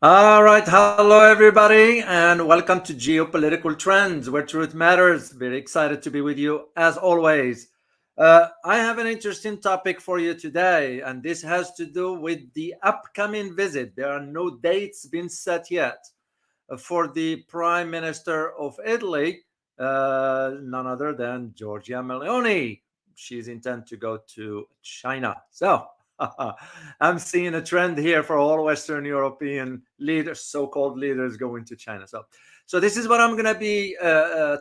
All right, hello everybody, and welcome to Geopolitical Trends, where truth matters. Very excited to be with you as always. I have an interesting topic for you today, and this has to do with the upcoming visit. There are no dates been set yet for the Prime Minister of Italy, none other than Giorgia Meloni. She's intent to go to China. So I'm seeing a trend here for all Western European leaders, so-called leaders, going to China. So this is what I'm going to be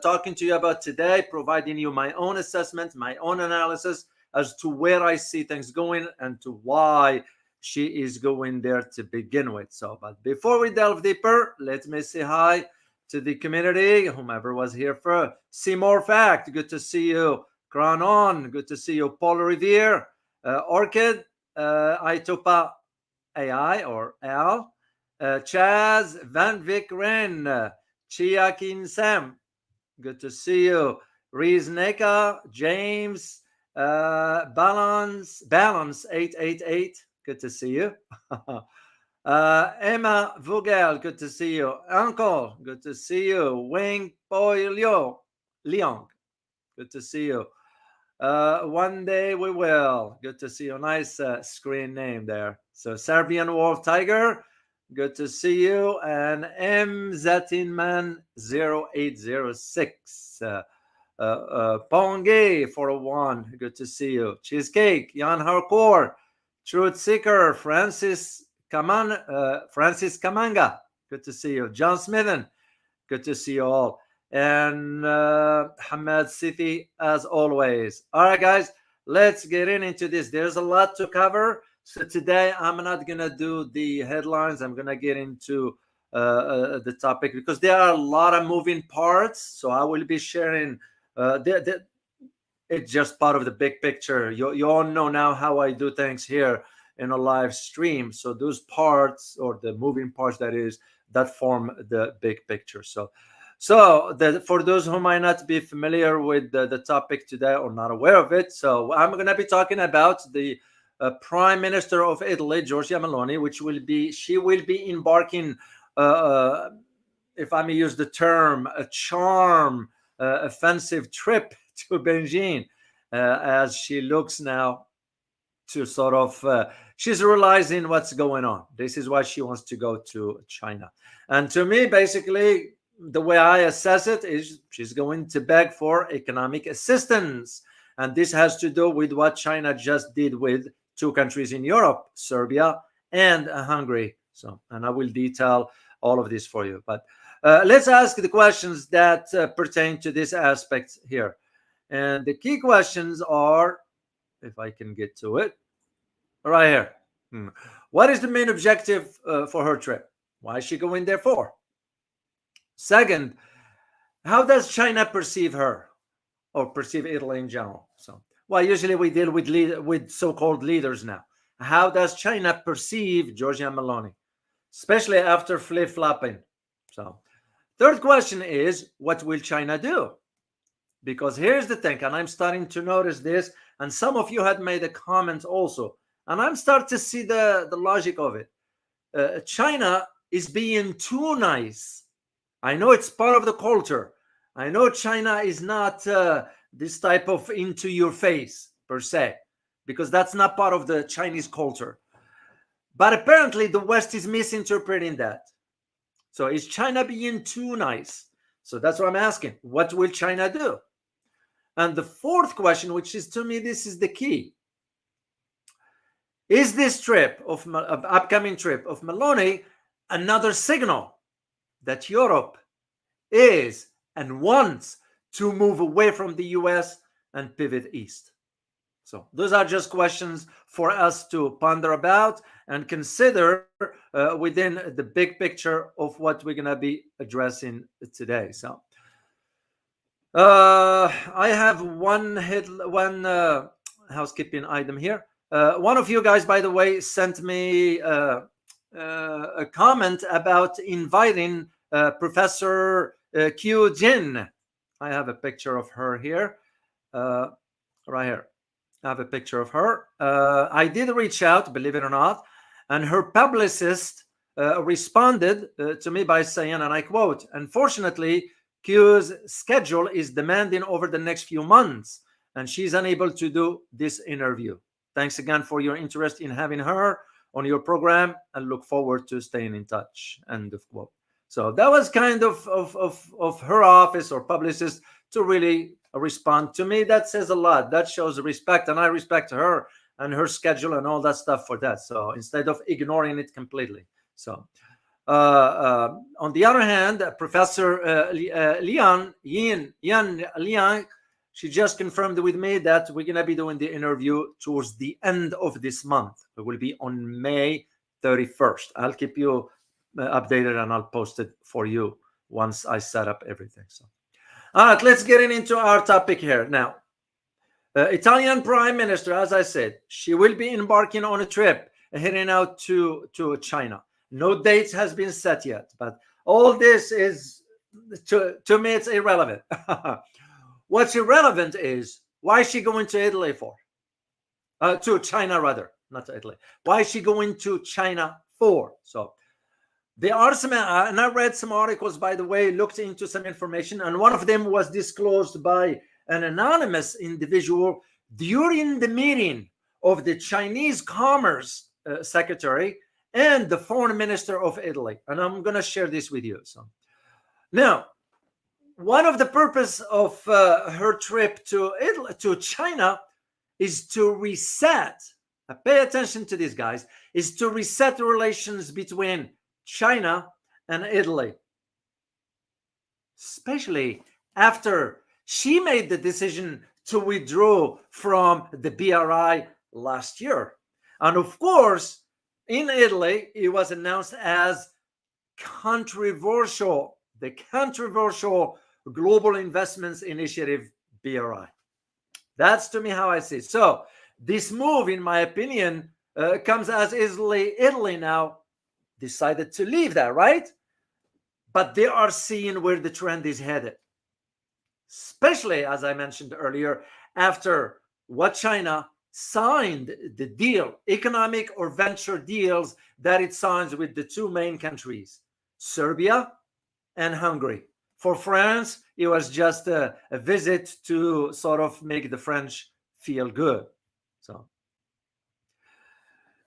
talking to you about today, providing you my own assessment, my own analysis as to where I see things going and to why she is going there to begin with. But before we delve deeper, let me say hi to the community, whomever was here for Seymour Fact. Good to see you. Crown On, good to see you. Paul Revere, Orchid, Itopa AI or Al, Chaz Van Vick Ren, Chia Kin Sam, good to see you. Rees Neka, James, Balance 888, good to see you. Emma Vogel, good to see you. Uncle, good to see you. Wing Boy Leong, good to see you. One day we will. Good to see you. Nice screen name there. So Serbian Wolf Tiger, good to see you. And M Zatinman 0806. Ponge 401, good to see you. Cheesecake, Jan Harcourt, Truth Seeker, Francis Kamanga, good to see you. John Smithen, good to see you all. And Hamad Sithi, as always. All right, guys, let's get into this. There's a lot to cover. So today I'm not going to do the headlines. I'm going to get into the topic because there are a lot of moving parts. So I will be sharing. It's just part of the big picture. You all know now how I do things here in a live stream. So those parts, or the moving parts, that form the big picture. So for those who might not be familiar with the topic today or not aware of it, so I'm going to be talking about the Prime Minister of Italy, Giorgia Meloni, she will be embarking, if I may use the term, a charm offensive trip to Beijing, as she looks now to sort of she's realizing what's going on. This is why she wants to go to China. And to me, basically, the way I assess it is she's going to beg for economic assistance. And this has to do with what China just did with two countries in Europe, Serbia and Hungary. And I will detail all of this for you. But let's ask the questions that pertain to this aspect here. And the key questions are, if I can get to it, right here. What is the main objective for her trip? Why is she going there for? Second, how does China perceive her, or perceive Italy in general? Usually we deal with so-called leaders now. How does China perceive Giorgia Meloni, especially after flip-flopping? Third question is, what will China do? Because here's the thing, and I'm starting to notice this, and some of you had made a comment also, and I'm starting to see the logic of it. China is being too nice. I know it's part of the culture. I know China is not this type of into your face per se, because that's not part of the Chinese culture. But apparently the West is misinterpreting that. So is China being too nice? So that's what I'm asking. What will China do? And the fourth question, which is, to me, this is the key. Is this upcoming trip of Maloney another signal that Europe is and wants to move away from the US and pivot east? So those are just questions for us to ponder about and consider within the big picture of what we're going to be addressing today. So I have one housekeeping item here. One of you guys, by the way, sent me a comment about inviting Professor Q Jin. I have a picture of her here, right here. I have a picture of her. I did reach out, believe it or not, and her publicist responded to me by saying, and I quote, "Unfortunately, Q's schedule is demanding over the next few months, and she's unable to do this interview. Thanks again for your interest in having her on your program, and look forward to staying in touch." End of quote. So that was kind of her office or publicist to really respond to me. That says a lot. That shows respect, and I respect her and her schedule and all that stuff for that. So instead of ignoring it completely. So on the other hand, Professor Liang, she just confirmed with me that we're going to be doing the interview towards the end of this month. It will be on May 31st. I'll keep you updated, and I'll post it for you once I set up everything. So, all right, let's get into our topic here now. Italian Prime Minister, as I said, she will be embarking on a trip heading out to China. No date has been set yet, but all this is, to me, it's irrelevant. What's irrelevant is, why is she going to Italy for? To China, rather, not to Italy. Why is she going to China for? So there are some, and I read some articles, by the way, looked into some information, and one of them was disclosed by an anonymous individual during the meeting of the Chinese Commerce Secretary and the Foreign Minister of Italy. And I'm going to share this with you. So now, one of the purpose of her trip to Italy, to China, is to reset. Pay attention to this, guys. Is to reset the relations between China and Italy, especially after she made the decision to withdraw from the BRI last year. And of course, in Italy, it was announced as controversial, the controversial Global Investments Initiative, BRI. That's, to me, how I see it. So this move, in my opinion, comes as Italy now decided to leave that, right? But they are seeing where the trend is headed, especially, as I mentioned earlier, after what China signed the deal, economic or venture deals that it signs with the two main countries, Serbia and Hungary. For France, it was just a visit to sort of make the French feel good. So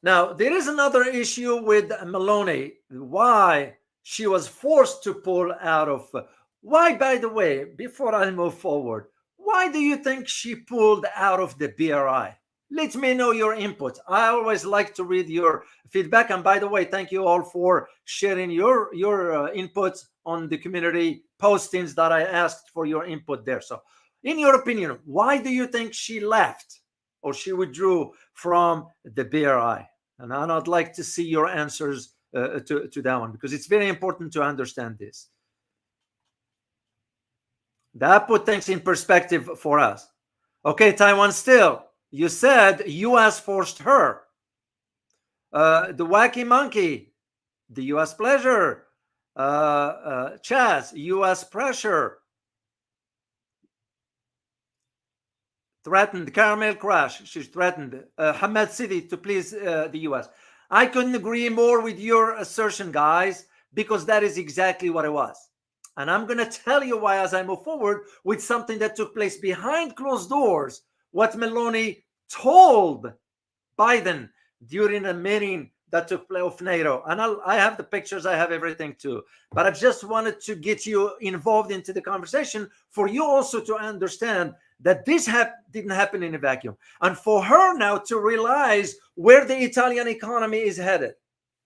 now there is another issue with Maloney, why she was forced to pull out of. Why, by the way, before I move forward, why do you think she pulled out of the BRI? Let me know your input. I always like to read your feedback. And by the way, thank you all for sharing your input on the community postings that I asked for your input there. So in your opinion, why do you think she left or she withdrew from the BRI? And I'd like to see your answers to that one, because it's very important to understand this. That put things in perspective for us. Okay, Taiwan Still, you said U.S. forced her. The Wacky Monkey, the U.S. pleasure. Chaz, U.S. pressure. Threatened, Caramel Crash, she's threatened. Hamad City to please the U.S. I couldn't agree more with your assertion, guys, because that is exactly what it was. And I'm going to tell you why as I move forward with something that took place behind closed doors, what Maloney told Biden during a meeting that took place of NATO. And I have the pictures, I have everything too. But I just wanted to get you involved into the conversation for you also to understand that this didn't happen in a vacuum. And for her now to realize where the Italian economy is headed,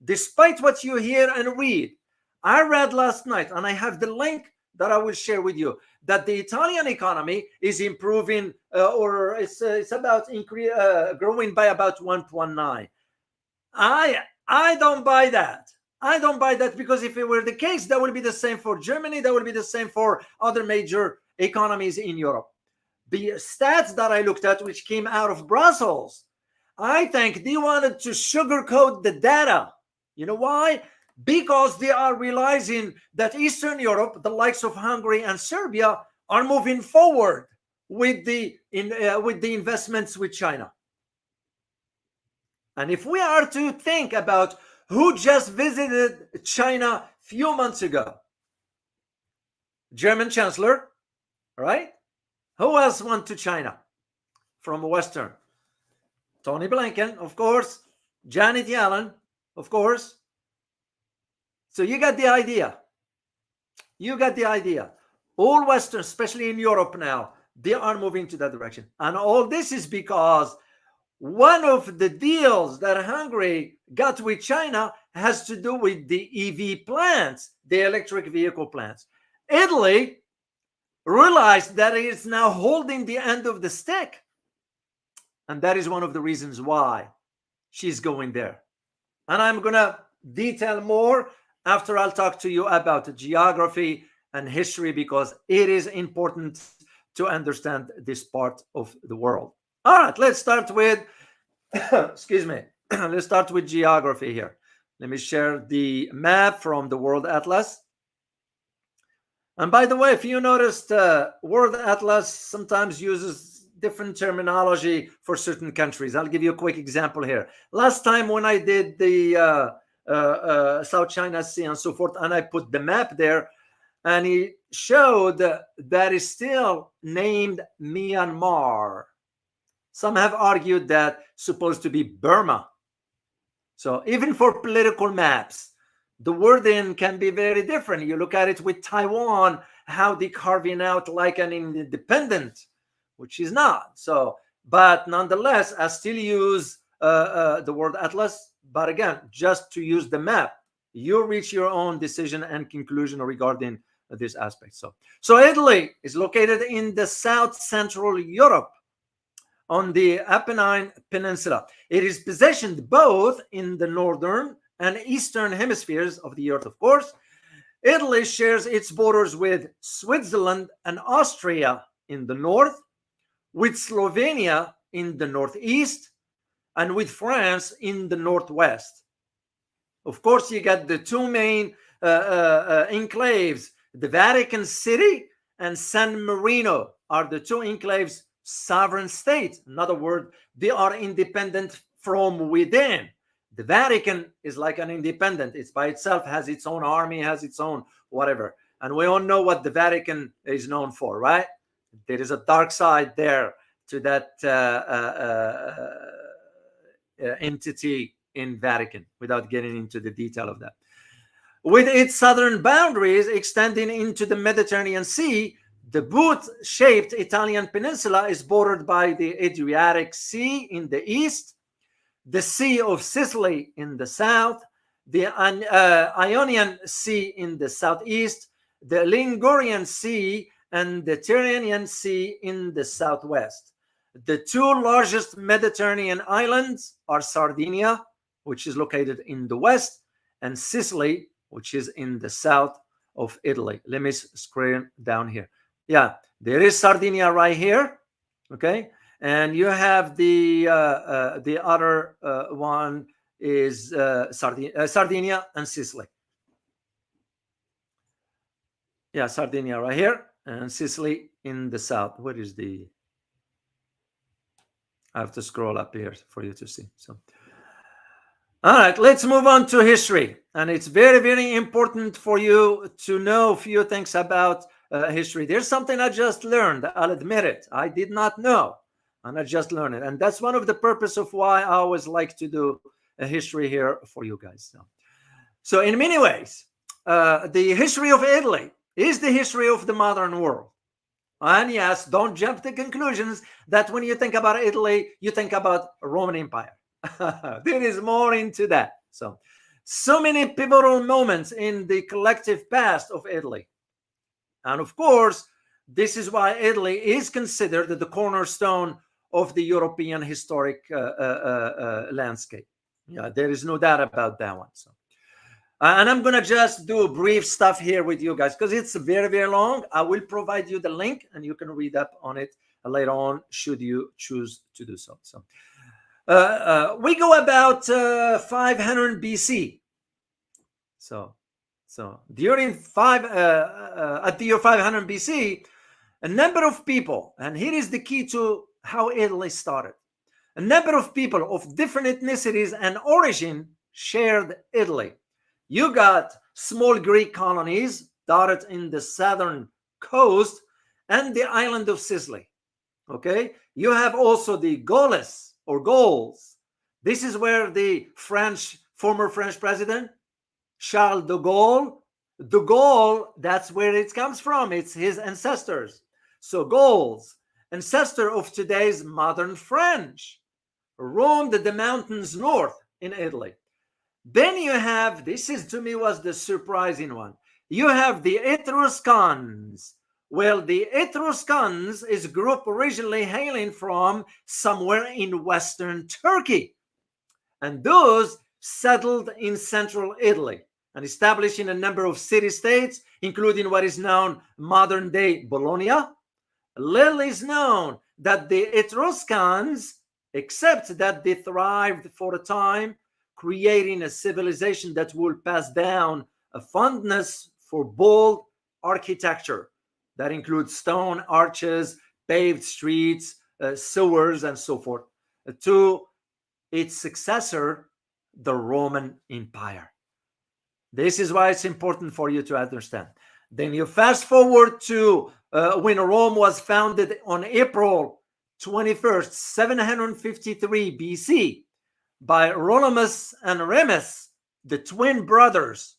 despite what you hear and read. I read last night, and I have the link that I will share with you, that the Italian economy is improving, or it's about growing by about 1.9. I don't buy that. I don't buy that, because if it were the case, that would be the same for Germany. That would be the same for other major economies in Europe. The stats that I looked at, which came out of Brussels, I think they wanted to sugarcoat the data. You know why? Because they are realizing that Eastern Europe, the likes of Hungary and Serbia, are moving forward with the investments with China. And if we are to think about Who just visited China a few months ago? German Chancellor, right? Who else went to China from Western? Tony Blinken, of course. Janet Yellen, of course. So you got the idea. You got the idea. All Western, especially in Europe now, they are moving to that direction. And all this is because one of the deals that Hungary got with China has to do with the EV plants, the electric vehicle plants. Italy realized that it is now holding the end of the stick. And that is one of the reasons why she's going there. And I'm going to detail more after I'll talk to you about geography and history, because it is important to understand this part of the world. All right, let's start with, excuse me, let's start with geography here. Let me share the map from the World Atlas. And by the way, if you noticed, World Atlas sometimes uses different terminology for certain countries. I'll give you a quick example here. Last time when I did the South China Sea and so forth, and I put the map there, and he showed that is still named Myanmar. Some have argued that supposed to be Burma. So even for political maps, the wording can be very different. You look at it with Taiwan, how they carving out like an independent, which is not. So, but nonetheless, I still use the word atlas. But again, just to use the map, you reach your own decision and conclusion regarding this aspect. So Italy is located in the South Central Europe on the Apennine Peninsula. It is positioned both in the northern and eastern hemispheres of the earth, of course. Italy shares its borders with Switzerland and Austria in the north, with Slovenia in the northeast, and with France in the northwest. Of course, you got the two main enclaves, the Vatican City and San Marino are the two enclaves, sovereign states. In other words, they are independent from within. The Vatican is like an independent. It's by itself, has its own army, has its own whatever. And we all know what the Vatican is known for, right? There is a dark side there to that entity in Vatican, without getting into the detail of that. With its southern boundaries extending into the Mediterranean Sea, the boot-shaped Italian peninsula is bordered by the Adriatic Sea in the east, the Sea of Sicily in the south, the Ionian Sea in the southeast, the Ligurian Sea, and the Tyrrhenian Sea in the southwest. The two largest Mediterranean islands are Sardinia, which is located in the west, and Sicily, which is in the south of Italy. Let me scroll down here. Yeah, there is Sardinia right here, okay? And you have the other one is Sardinia and Sicily. Yeah, Sardinia right here, and Sicily in the south. What is the... I have to scroll up here for you to see. So, all right, let's move on to history. And it's very, very important for you to know a few things about history. There's something I just learned. I'll admit it. I did not know, and I just learned it. And that's one of the purpose of why I always like to do a history here for you guys. So in many ways, the history of Italy is the history of the modern world. And yes, don't jump to conclusions that when you think about Italy, you think about Roman Empire. There is more into that. So many pivotal moments in the collective past of Italy. And of course, this is why Italy is considered the cornerstone of the European historic landscape. Yeah, there is no doubt about that one. And I'm going to just do brief stuff here with you guys because it's very, very long. I will provide you the link and you can read up on it later on should you choose to do so. We go about 500 BC. So during at the year 500 BC, a number of people, and here is the key to how Italy started. A number of people of different ethnicities and origin shared Italy. You got small Greek colonies dotted in the southern coast and the island of Sicily. Okay, you have also the Gauls or Gauls. This is where the former French president Charles de Gaulle, that's where it comes from. It's his ancestors. So Gauls, ancestor of today's modern French, roamed the mountains north in Italy. Then you have, this is to me was the surprising one, you have the Etruscans. Well, the Etruscans is a group originally hailing from somewhere in western Turkey. And those settled in central Italy and establishing a number of city-states, including what is known modern-day Bologna. Little is known that the Etruscans, except that they thrived for a time, creating a civilization that will pass down a fondness for bold architecture that includes stone arches, paved streets, sewers, and so forth, to its successor, the Roman Empire. This is why it's important for you to understand. Then you fast forward to when Rome was founded on April 21st, 753 BC by Romulus and Remus, the twin brothers.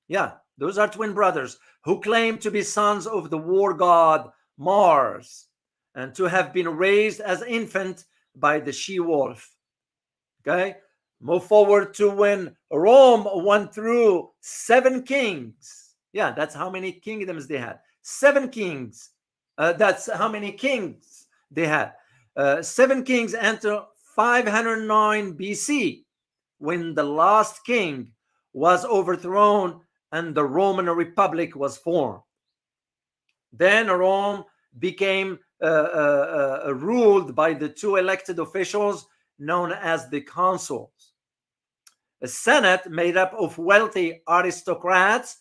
Yeah, those are twin brothers who claim to be sons of the war god Mars and to have been raised as infant by the she-wolf. Okay, move forward to when Rome went through 7 kings. Yeah, that's how many kingdoms they had. 7 kings. That's how many kings they had. 7 kings until 509 BC, when the last king was overthrown and the Roman Republic was formed. Then Rome became ruled by the 2 elected officials known as the consuls. A senate made up of wealthy aristocrats,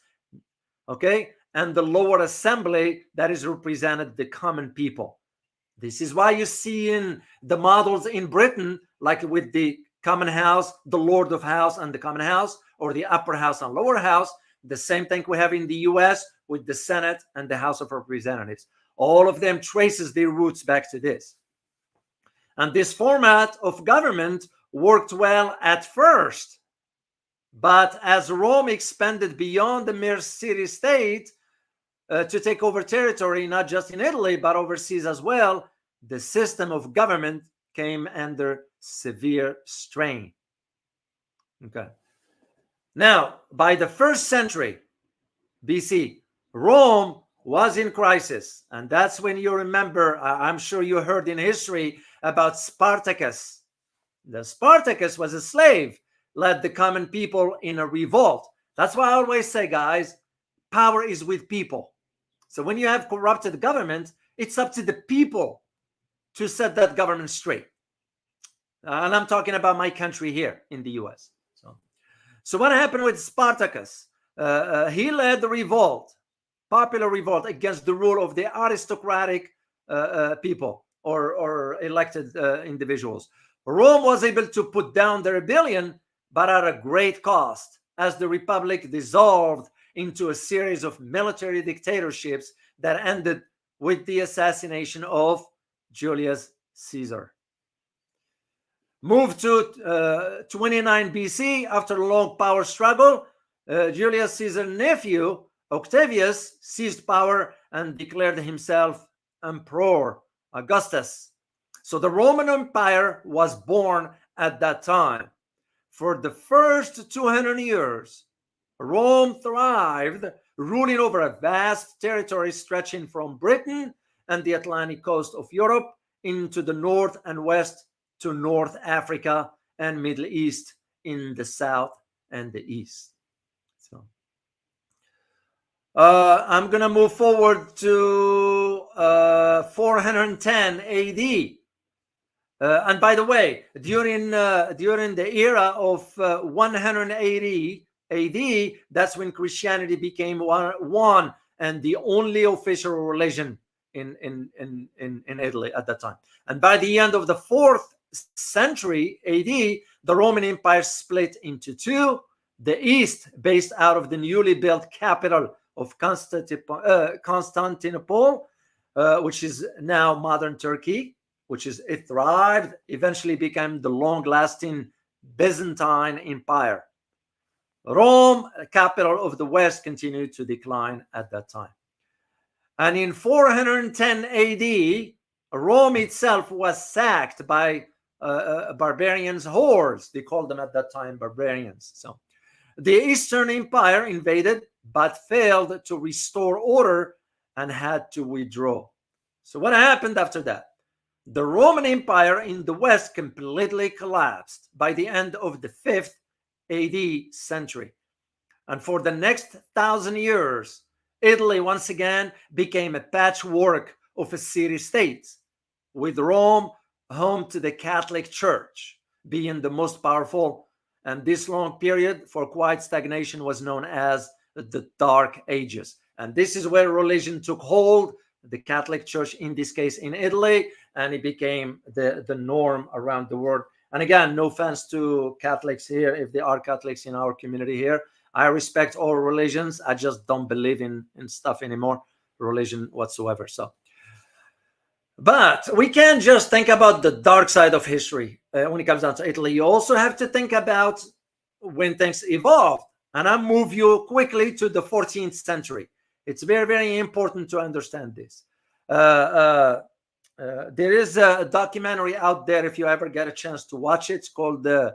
okay, and the lower assembly that is represented the common people. This is why you see in the models in Britain, like with the common house, the lord of house and the common house, or the upper house and lower house, the same thing we have in the US with the Senate and the House of Representatives. All of them traces their roots back to this. And this format of government worked well at first. But as Rome expanded beyond the mere city-state to take over territory, not just in Italy, but overseas as well, the system of government came under severe strain. Okay. Now, by the 1st century BC, Rome was in crisis. And that's when you remember, I'm sure you heard in history about Spartacus. The Spartacus was a slave, led the common people in a revolt. That's why I always say, guys, power is with people. So when you have corrupted government, it's up to the people to set that government straight. And I'm talking about my country here in the US. So what happened with Spartacus? He led the revolt, popular revolt against the rule of the aristocratic people or elected individuals. Rome was able to put down the rebellion, but at a great cost, as the republic dissolved into a series of military dictatorships that ended with the assassination of Julius Caesar. Move to 29 BC, after a long power struggle, Julius Caesar's nephew, Octavius, seized power and declared himself Emperor Augustus. So the Roman Empire was born at that time. For the first 200 years, Rome thrived, ruling over a vast territory stretching from Britain and the Atlantic coast of Europe into the north and west to North Africa and Middle East in the south and the east. So I'm going to move forward to 410 AD. And by the way, during the era of 180 AD, that's when Christianity became one and the only official religion in Italy at that time. And by the end of the 4th century AD, the Roman Empire split into two. The East, based out of the newly built capital of Constantinople, which is now modern Turkey, it thrived, eventually became the long-lasting Byzantine Empire. Rome, capital of the West, continued to decline at that time. And in 410 AD, Rome itself was sacked by barbarians, hordes. They called them at that time barbarians. So the Eastern Empire invaded, but failed to restore order and had to withdraw. So what happened after that? The Roman Empire in the West completely collapsed by the end of the 5th AD century. And for the next 1,000 years, Italy once again became a patchwork of a city-states, with Rome home to the Catholic Church being the most powerful. And this long period for quiet stagnation was known as the Dark Ages. And this is where religion took hold, the Catholic Church in this case in Italy, and it became the norm around the world. And again, no offense to Catholics here, if there are Catholics in our community here. I respect all religions. I just don't believe in stuff anymore, religion whatsoever. So, but we can't just think about the dark side of history when it comes down to Italy. You also have to think about when things evolved. And I'll move you quickly to the 14th century. It's very, very important to understand this. There is a documentary out there, if you ever get a chance to watch it. It's called the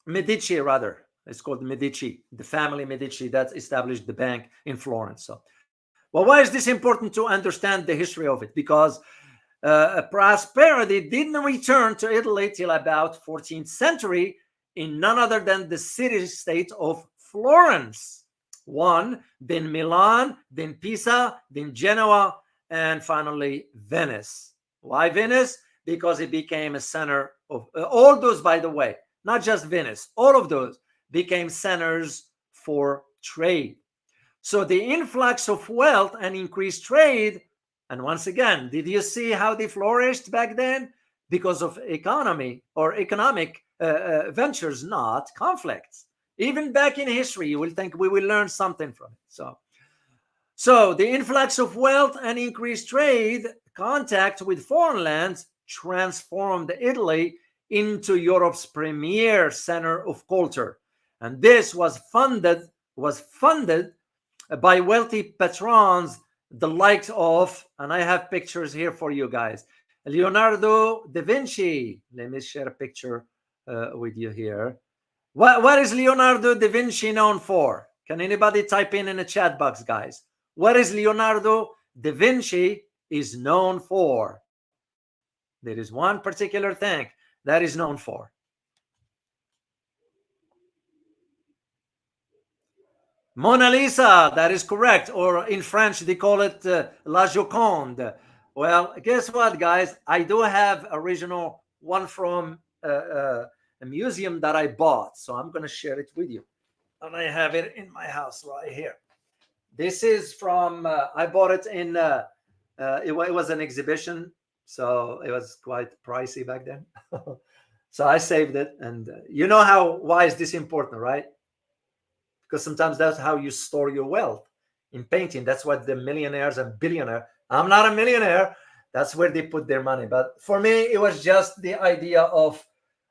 Medici, rather. It's called Medici, the family Medici that established the bank in Florence. So, well, why is this important to understand the history of it? Because prosperity didn't return to Italy till about 14th century in none other than the city-state of Florence. One, then Milan, then Pisa, then Genoa, and finally Venice. Why Venice? Because it became a center of all those, by the way, not just Venice, all of those became centers for trade. So the influx of wealth and increased trade, and once again, did you see how they flourished back then? Because of economy or economic ventures, not conflicts. Even back in history, you will think we will learn something from it. So the influx of wealth and increased trade, contact with foreign lands, transformed Italy into Europe's premier center of culture. And this was funded by wealthy patrons, the likes of, and I have pictures here for you guys, Leonardo da Vinci. Let me share a picture with you here. What is Leonardo da Vinci known for? Can anybody type in the chat box, guys? What is Leonardo da Vinci is known for? There is one particular thing that is known for. Mona Lisa, that is correct. Or in French, they call it La Joconde. Well, guess what, guys? I do have original one from a museum that I bought. So I'm going to share it with you. And I have it in my house right here. This is from, I bought it in, it was an exhibition. So it was quite pricey back then. So I saved it. And you know why is this important, right? Because sometimes that's how you store your wealth in painting. That's what the millionaires and billionaires. I'm not a millionaire. That's where they put their money. But for me, it was just the idea of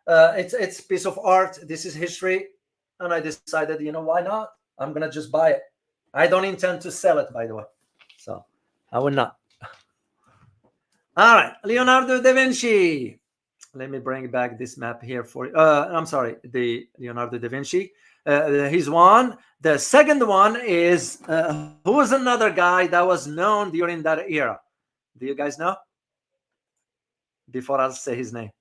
it's a piece of art. This is history. And I decided, you know, why not? I'm going to just buy it. I don't intend to sell it, by the way. So I will not. All right. Leonardo da Vinci. Let me bring back this map here for you. I'm sorry. The Leonardo da Vinci. He's one. The second one is who was another guy that was known during that era? Do you guys know? Before I'll say his name.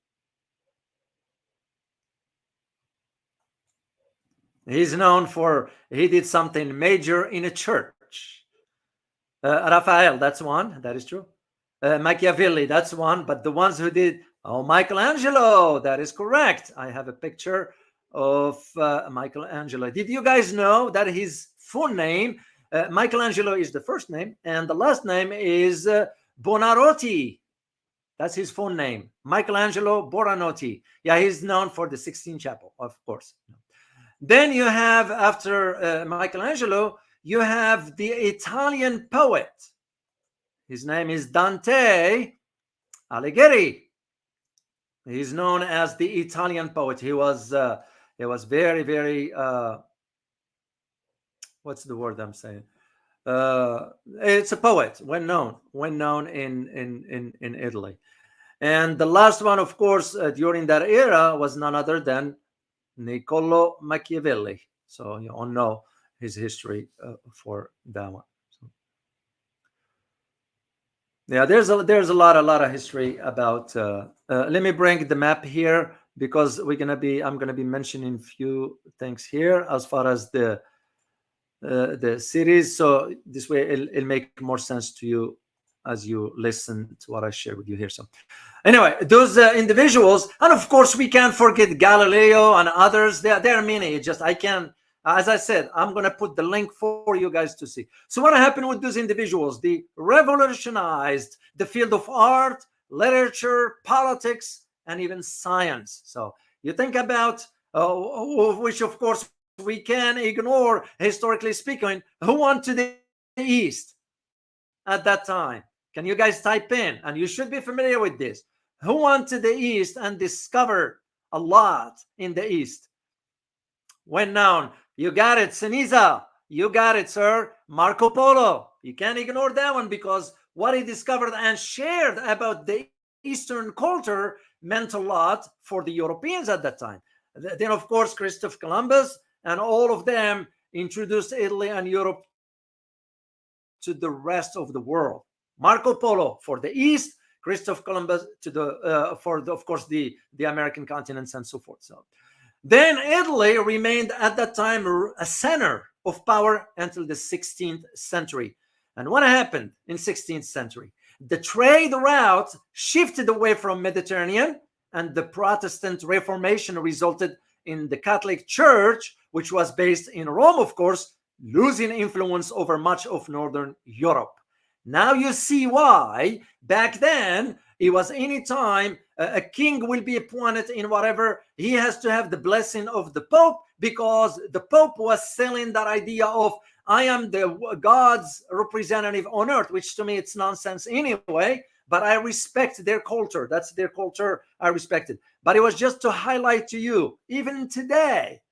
He's known for, he did something major in a church. Raphael, that's one. That is true. Machiavelli, that's one. But the ones who did, Michelangelo, that is correct. I have a picture of Michelangelo. Did you guys know that his full name, Michelangelo is the first name, and the last name is Buonarroti. That's his full name, Michelangelo Buonarroti. Yeah, he's known for the Sistine Chapel, of course. Then you have, after Michelangelo, you have the Italian poet. His name is Dante Alighieri. He's known as the Italian poet. He was very, very, what's the word I'm saying? It's a poet, well known in Italy. And the last one, of course, during that era was none other than Niccolo Machiavelli. So you all know his history for that one. So, yeah, there's a lot of history about. Let me bring the map here, because I'm gonna be mentioning few things here as far as the cities. So this way it'll make more sense to you as you listen to what I share with you here. So anyway, those individuals, and of course we can't forget Galileo and others. There are many. Just I can't. As I said, I'm going to put the link for you guys to see. So what happened with those individuals? They revolutionized the field of art, literature, politics, and even science. So you think about, which of course we can ignore, historically speaking, who went to the East at that time? Can you guys type in? And you should be familiar with this. Who went to the East and discovered a lot in the East? When known. You got it, Siniza. You got it, sir. Marco Polo. You can't ignore that one, because what he discovered and shared about the Eastern culture meant a lot for the Europeans at that time. Then, of course, Christopher Columbus and all of them introduced Italy and Europe to the rest of the world. Marco Polo for the East, Christopher Columbus to the of course the American continents and so forth. So then Italy remained at that time a center of power until the 16th century. And what happened in 16th century? The trade route shifted away from Mediterranean, and the Protestant Reformation resulted in the Catholic Church, which was based in Rome, of course, losing influence over much of Northern Europe. Now you see why back then it was any time a king will be appointed in whatever, he has to have the blessing of the Pope, because the Pope was selling that idea of I am the God's representative on earth, which to me it's nonsense anyway, but I respect their culture. That's their culture. I respect it. But it was just to highlight to you, even today,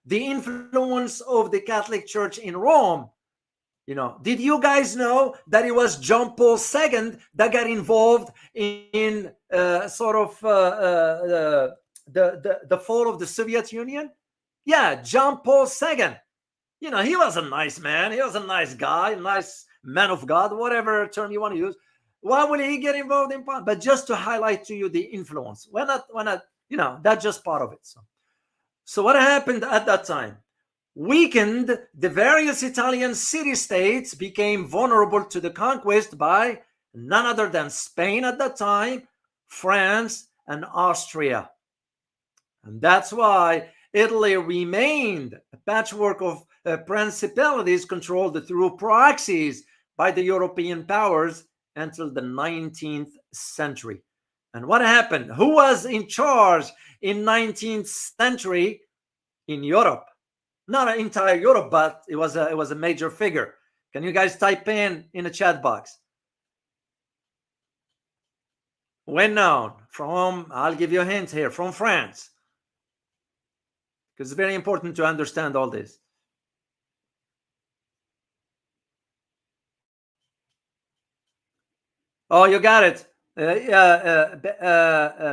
the influence of the Catholic Church in Rome. You know, did you guys know that it was John Paul II that got involved in the fall of the Soviet Union? Yeah, John Paul II. You know, he was a nice man. He was a nice guy, nice man of God, whatever term you want to use. Why will he get involved in politics? But just to highlight to you the influence. We're not, you know, that's just part of it. So what happened at that time? Weakened, the various Italian city-states became vulnerable to the conquest by none other than Spain at that time, France, and Austria. And that's why Italy remained a patchwork of principalities controlled through proxies by the European powers until the 19th century. And what happened? Who was in charge in 19th century in Europe? Not entire Europe, but it was a major figure. Can you guys type in the chat box? When known from, I'll give you a hint here, from France. Because it's very important to understand all this. Oh, you got it.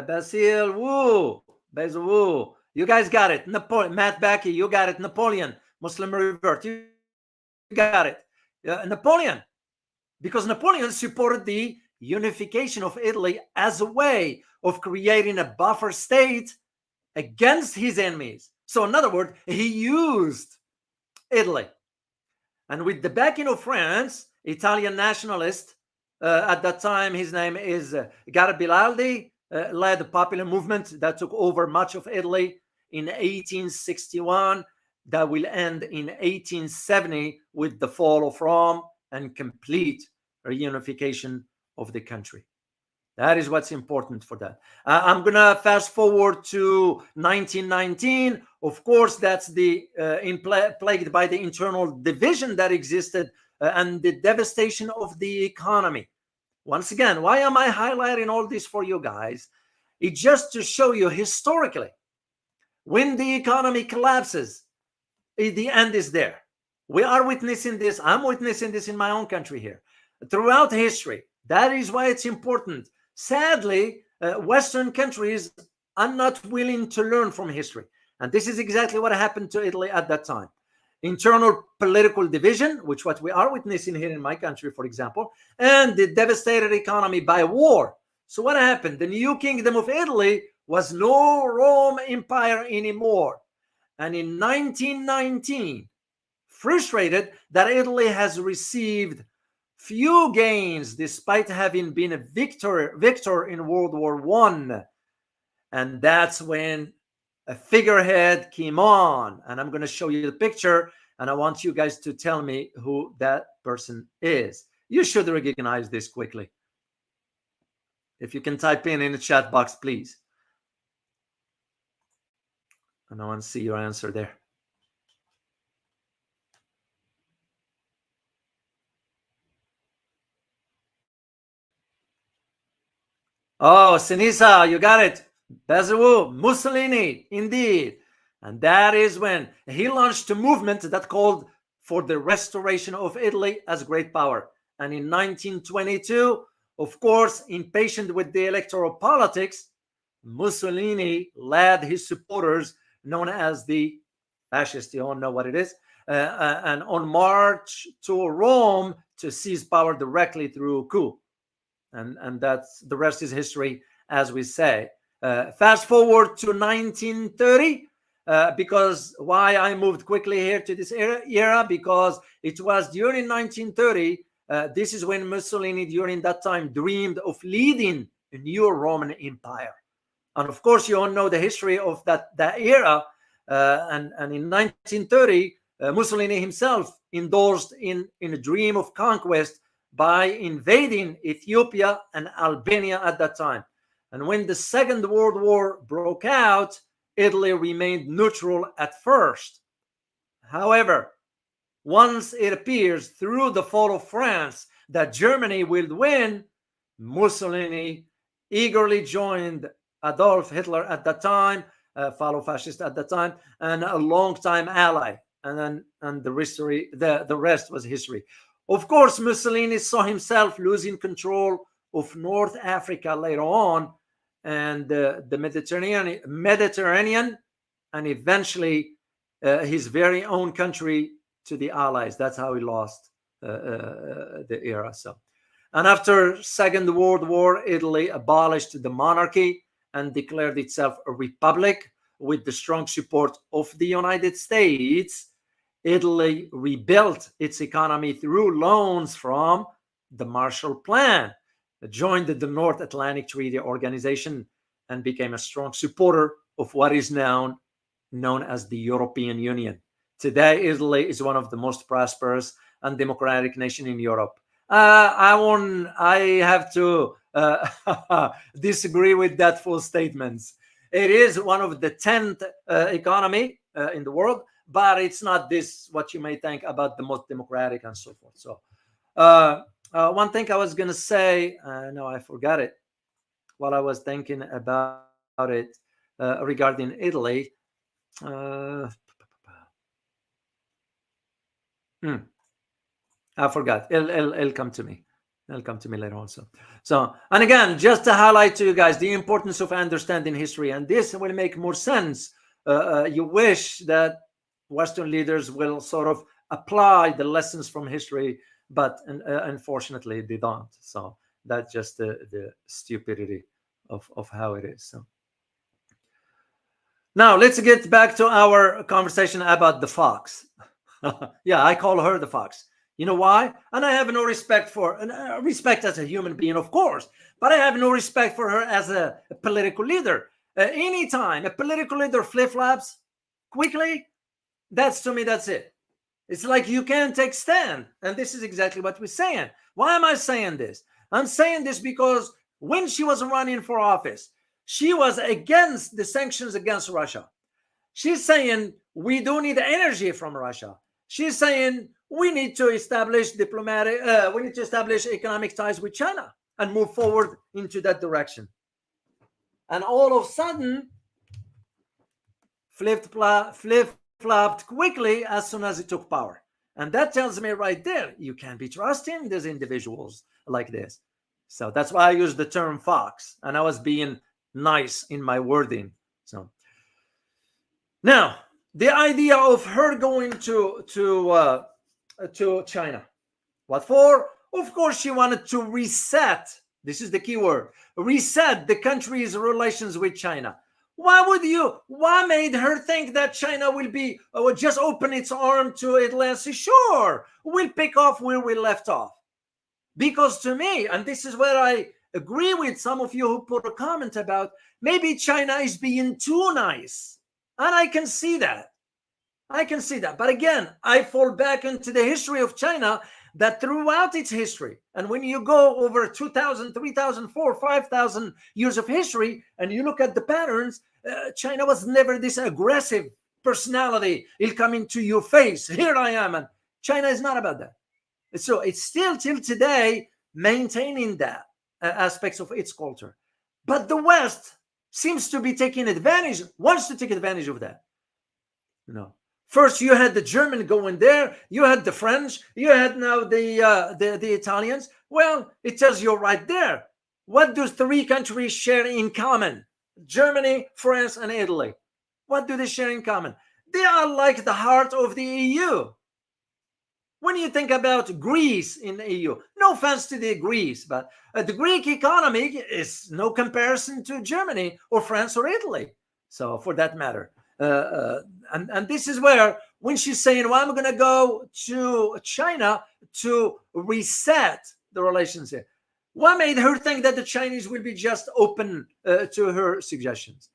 Basil Wu. Basil Wu. You guys got it. Napoleon. Matt Backey, you got it. Napoleon. Muslim revert. You got it. Napoleon. Because Napoleon supported the unification of Italy as a way of creating a buffer state against his enemies. So in other words, he used Italy. And with the backing of France, Italian nationalist, at that time, his name is Garibaldi, led a popular movement that took over much of Italy in 1861, that will end in 1870 with the fall of Rome and complete reunification of the country. That is what's important for that. I'm going to fast forward to 1919. Of course, that's the plagued by the internal division that existed and the devastation of the economy. Once again, why am I highlighting all this for you guys? It's just to show you historically, when the economy collapses, the end is there. We are witnessing this. I'm witnessing this in my own country here. Throughout history, that is why it's important. Sadly, Western countries are not willing to learn from history. And this is exactly what happened to Italy at that time. Internal political division, which what we are witnessing here in my country, for example, and the devastated economy by war. So what happened? The new kingdom of Italy was no Rome Empire anymore. And in 1919, frustrated that Italy has received few gains despite having been a victor in World War I. And that's when a figurehead came on. And I'm going to show you the picture. And I want you guys to tell me who that person is. You should recognize this quickly. If you can type in the chat box, please. And I want to see your answer there. Oh, Sinisa, you got it. Bezawu, Mussolini, indeed. And that is when he launched a movement that called for the restoration of Italy as great power. And in 1922, of course, impatient with the electoral politics, Mussolini led his supporters, known as the fascists, you all know what it is, and on march to Rome to seize power directly through coup. And that's the rest is history, as we say. Fast forward to 1930, because why I moved quickly here to this era, because it was during 1930, this is when Mussolini during that time dreamed of leading a new Roman Empire. And of course, you all know the history of that era. And in 1930, Mussolini himself endorsed in a dream of conquest by invading Ethiopia and Albania at that time. And when the Second World War broke out, Italy remained neutral at first. However, once it appears through the fall of France that Germany will win, Mussolini eagerly joined Adolf Hitler at that time, fellow fascist at that time, and a longtime ally. And the rest was history. Of course, Mussolini saw himself losing control of North Africa later on, and the Mediterranean, and eventually his very own country to the Allies. That's how he lost the era. So, and after Second World War, Italy abolished the monarchy and declared itself a republic with the strong support of the United States. Italy rebuilt its economy through loans from the Marshall Plan, joined the North Atlantic Treaty Organization, and became a strong supporter of what is now known as the European Union. Today, Italy is one of the most prosperous and democratic nations in Europe. I have to disagree with that full statement. It is one of the 10th economy in the world, but it's not this what you may think about the most democratic and so forth. So one thing I was going to say, no, I forgot it while I was thinking about it regarding Italy. I forgot. It'll come to me. It'll come to me later also. So, and again, just to highlight to you guys the importance of understanding history, and this will make more sense. You wish that Western leaders will sort of apply the lessons from history, but unfortunately they don't. So that's just the stupidity of how it is. So now let's get back to our conversation about the fox. Yeah, I call her the fox. You know why? And I have no respect for respect as a human being, of course, but I have no respect for her as a political leader. Anytime a political leader flip-flops quickly, that's to me, that's it. It's like you can't take stand. And this is exactly what we're saying. Why am I saying this? I'm saying this because when she was running for office, she was against the sanctions against Russia. She's saying we don't need energy from Russia. She's saying we need to establish economic ties with China and move forward into that direction. And all of a sudden, flip-flopped quickly as soon as it took power. And that tells me right there, you can't be trusting these individuals like this. So that's why I use the term fox, and I was being nice in my wording. So now, the idea of her going to China, what for? Of course, she wanted to reset. This is the key word: reset the country's relations with China. Why made her think that China will just open its arm to Italy and say, sure, we'll pick off where we left off? Because to me, and this is where I agree with some of you who put a comment about, maybe China is being too nice. And I can see that. But again, I fall back into the history of China, that throughout its history, and when you go over 2,000, 3,000, 4,000, 5,000 years of history, and you look at the patterns, China was never this aggressive personality. It'll come into your face. Here I am. And China is not about that. So it's still till today maintaining that aspects of its culture. But the West seems to be wants to take advantage of that. First you had the German going there, you had the French, you had now the Italians. Well, it tells you right there, what do three countries share in common? Germany, France, and Italy. What do they share in common? They are like the heart of the EU. When you think about Greece in the EU, no offense to the Greece, but the Greek economy is no comparison to Germany or France or Italy. So for that matter, and this is where, when she's saying, well, I'm going to go to China to reset the relations here, what made her think that the Chinese will be just open to her suggestions?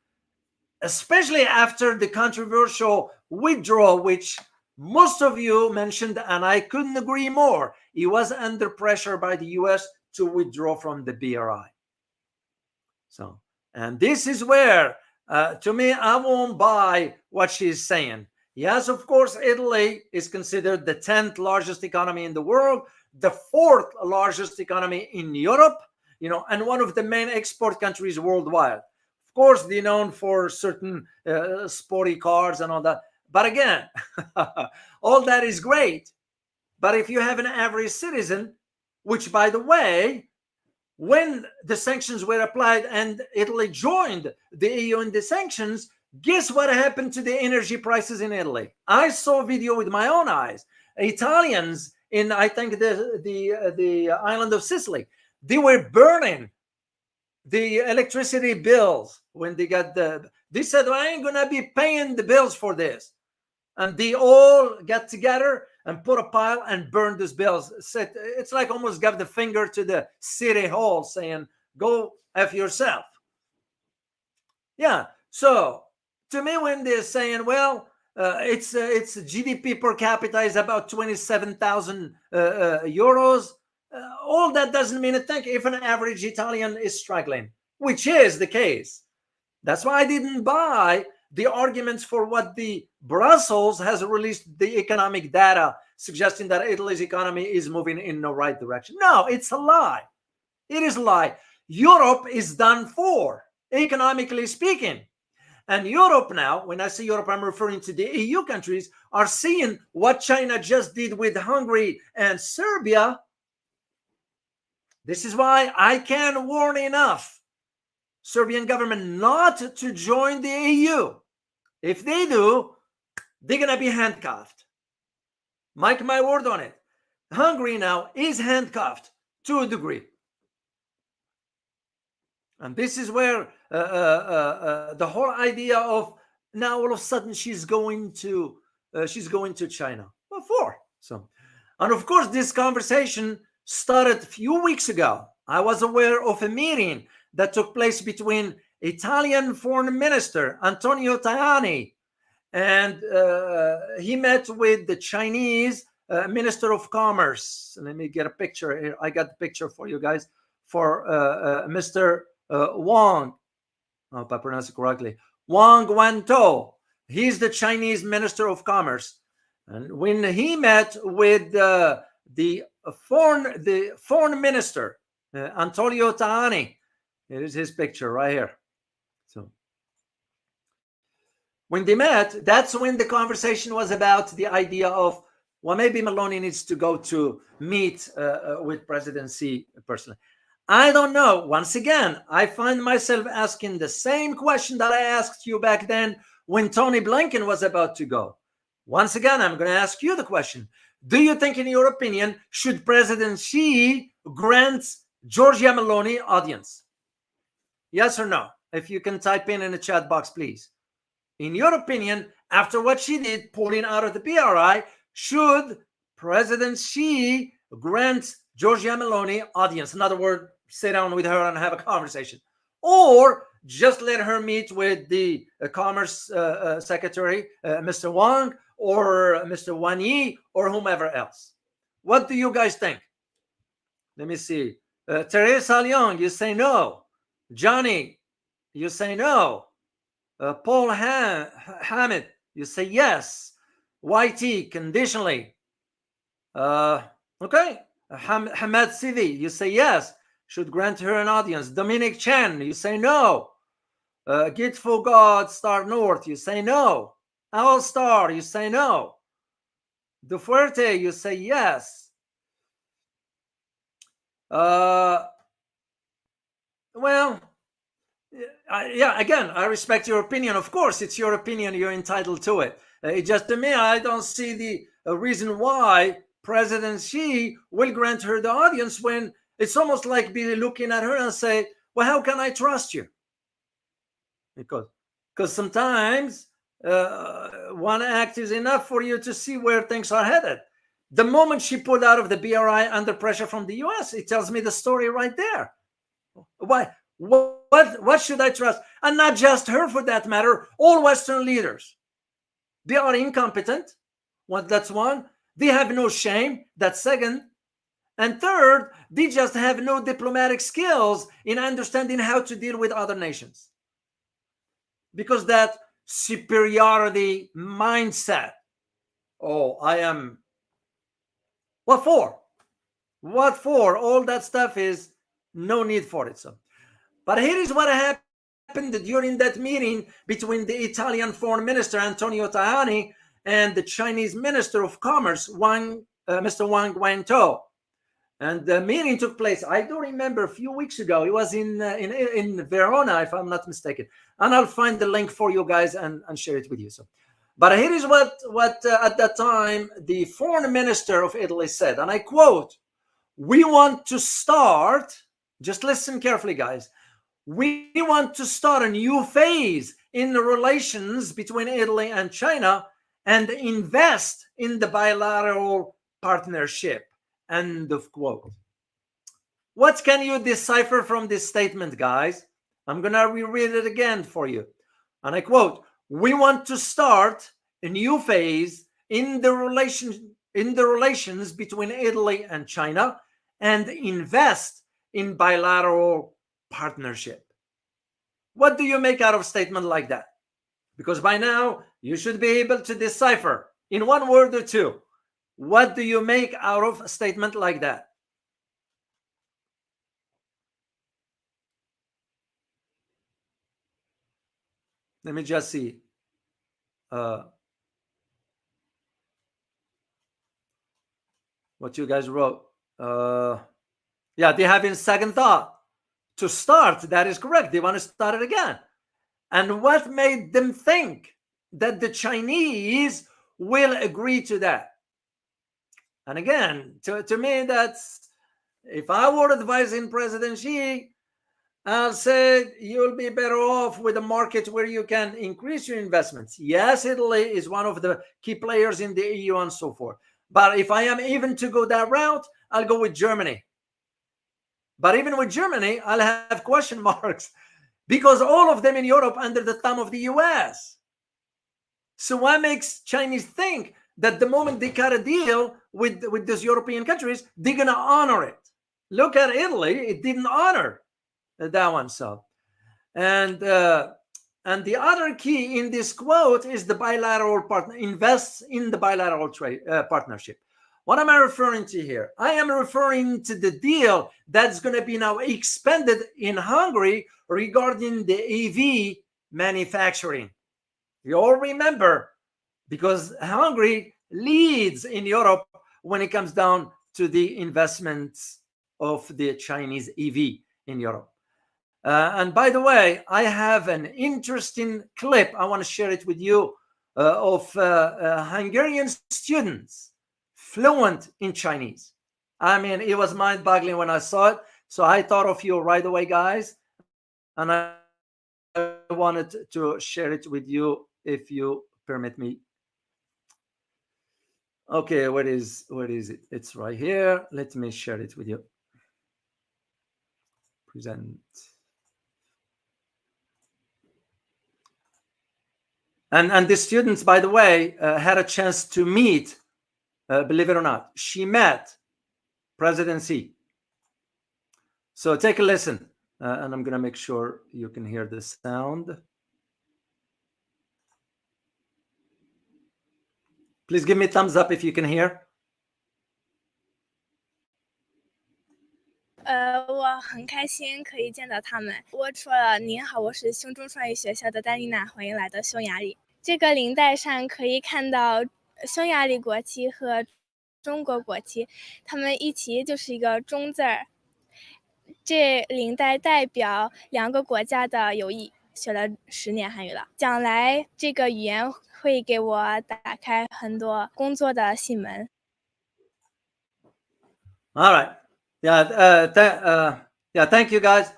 Especially after the controversial withdrawal, which most of you mentioned, and I couldn't agree more. He was under pressure by the US to withdraw from the BRI. So, and this is where, to me, I won't buy what she's saying. Yes, of course, Italy is considered the 10th largest economy in the world, the 4th largest economy in Europe, and one of the main export countries worldwide. Of course, they're known for certain sporty cars and all that. But again, all that is great. But if you have an average citizen, which, by the way, when the sanctions were applied and Italy joined the EU in the sanctions, guess what happened to the energy prices in Italy? I saw a video with my own eyes. Italians in, I think, the island of Sicily, they were burning the electricity bills when they got they said, well, I ain't gonna be paying the bills for this. And they all got together and put a pile and burned these bills. It's like almost gave the finger to the city hall saying, go F yourself. Yeah. So to me, when they're saying, well, it's GDP per capita is about 27,000 euros, all that doesn't mean a thing if an average Italian is struggling, which is the case. That's why I didn't buy the arguments for what the Brussels has released, the economic data suggesting that Italy's economy is moving in the right direction. No, it's a lie. It is a lie. Europe is done for, economically speaking. And Europe now, when I say Europe, I'm referring to the EU countries, are seeing what China just did with Hungary and Serbia. This is why I can't warn enough Serbian government not to join the EU. If they do, they're going to be handcuffed. Mark my word on it. Hungary now is handcuffed to a degree. And this is where the whole idea of now all of a sudden she's going to China. What for? So, and of course, this conversation started a few weeks ago. I was aware of a meeting that took place between Italian Foreign Minister Antonio Tajani, and he met with the Chinese Minister of Commerce. Let me get a picture here. I got the picture for you guys. for Mr. Wang. I hope I pronounce it correctly. Wang Guantou. He's the Chinese Minister of Commerce. And when he met with the foreign minister, Antonio Tajani, here is his picture right here. So when they met, that's when the conversation was about the idea of, well, maybe Maloney needs to go to meet with President Xi personally. I don't know. Once again, I find myself asking the same question that I asked you back then when Tony Blinken was about to go. Once again, I'm going to ask you the question. Do you think, in your opinion, should President Xi grant Giorgia Meloni audience? Yes or no? If you can type in the chat box, please. In your opinion, after what she did, pulling out of the BRI, should President Xi grant Giorgia Meloni audience? In other words, sit down with her and have a conversation. Or just let her meet with the Commerce Secretary, Mr. Wang, or Mr. Wang Yi, or whomever else. What do you guys think? Let me see. Teresa Leong, you say no. Johnny, you say no. Paul Hamid, you say yes. YT, conditionally. Okay. Hamad Sivi, you say yes. Should grant her an audience. Dominic Chen, you say no. Git for God, Star North, you say no. All Star, you say no. De Fuerte, you say yes. Well, yeah, again, I respect your opinion. Of course, it's your opinion. You're entitled to it. It just, to me, I don't see the reason why President Xi will grant her the audience when it's almost like be looking at her and say, well, how can I trust you? Because sometimes one act is enough for you to see where things are headed. The moment she pulled out of the BRI under pressure from the US, it tells me the story right there. Why? What should I trust? And not just her, for that matter, all Western leaders. They are incompetent. That's one. They have no shame. That's second. And third, they just have no diplomatic skills in understanding how to deal with other nations. Because that superiority mindset. Oh, I am. What for? What for? All that stuff is no need for it. So, but here is what happened during that meeting between the Italian Foreign Minister Antonio Tajani and the Chinese Minister of Commerce Mr. Wang Guantou. And the meeting took place, I do remember, a few weeks ago. It was in Verona, if I'm not mistaken. And I'll find the link for you guys and share it with you. So, but here is what at that time the foreign minister of Italy said, and I quote, "We want to start," just listen carefully, guys, "we want to start a new phase in the relations between Italy and China and invest in the bilateral partnership." End of quote. What can you decipher from this statement, guys? I'm going to reread it again for you. And I quote, "We want to start a new phase in the relations between Italy and China and invest in bilateral partnership." What do you make out of a statement like that? Because by now you should be able to decipher in one word or two. What do you make out of a statement like that? Let me just see. What you guys wrote. Yeah, they have in second thought. To start, that is correct. They want to start it again. And what made them think that the Chinese will agree to that? And again, to me, that's, if I were advising President Xi, I'll say you'll be better off with a market where you can increase your investments. Yes, Italy is one of the key players in the EU and so forth. But if I am even to go that route, I'll go with Germany. But even with Germany, I'll have question marks because all of them in Europe under the thumb of the US. So what makes Chinese think that the moment they cut a deal with those European countries, they're going to honor it? look at Italy, it didn't honor that one. So, and the other key in this quote is the bilateral partner invests in the bilateral trade partnership. What am I referring to here? I am referring to the deal that's going to be now expanded in Hungary regarding the EV manufacturing. You all remember, because Hungary leads in Europe when it comes down to the investments of the Chinese EV in Europe. And by the way, I have an interesting clip. I want to share it with you of Hungarian students fluent in Chinese. I mean, it was mind-boggling when I saw it. So I thought of you right away, guys. And I wanted to share it with you, if you permit me. Okay, where is it? It's right here. Let me share it with you. Present. And the students, by the way, had a chance to meet, believe it or not, she met President Xi. So take a listen, and I'm going to make sure you can hear the sound. Please give me a thumbs up if you can hear. 我很开心可以见到他们。我说了您好，我是胸中双语学校的丹妮娜，欢迎来到匈牙利。这个领带上可以看到匈牙利国旗和中国国旗，它们一起就是一个中字儿。这领带代表两个国家的友谊。学了10年韩语了，将来这个语言会给我打开很多工作的新门。All right. Yeah, thank you, guys.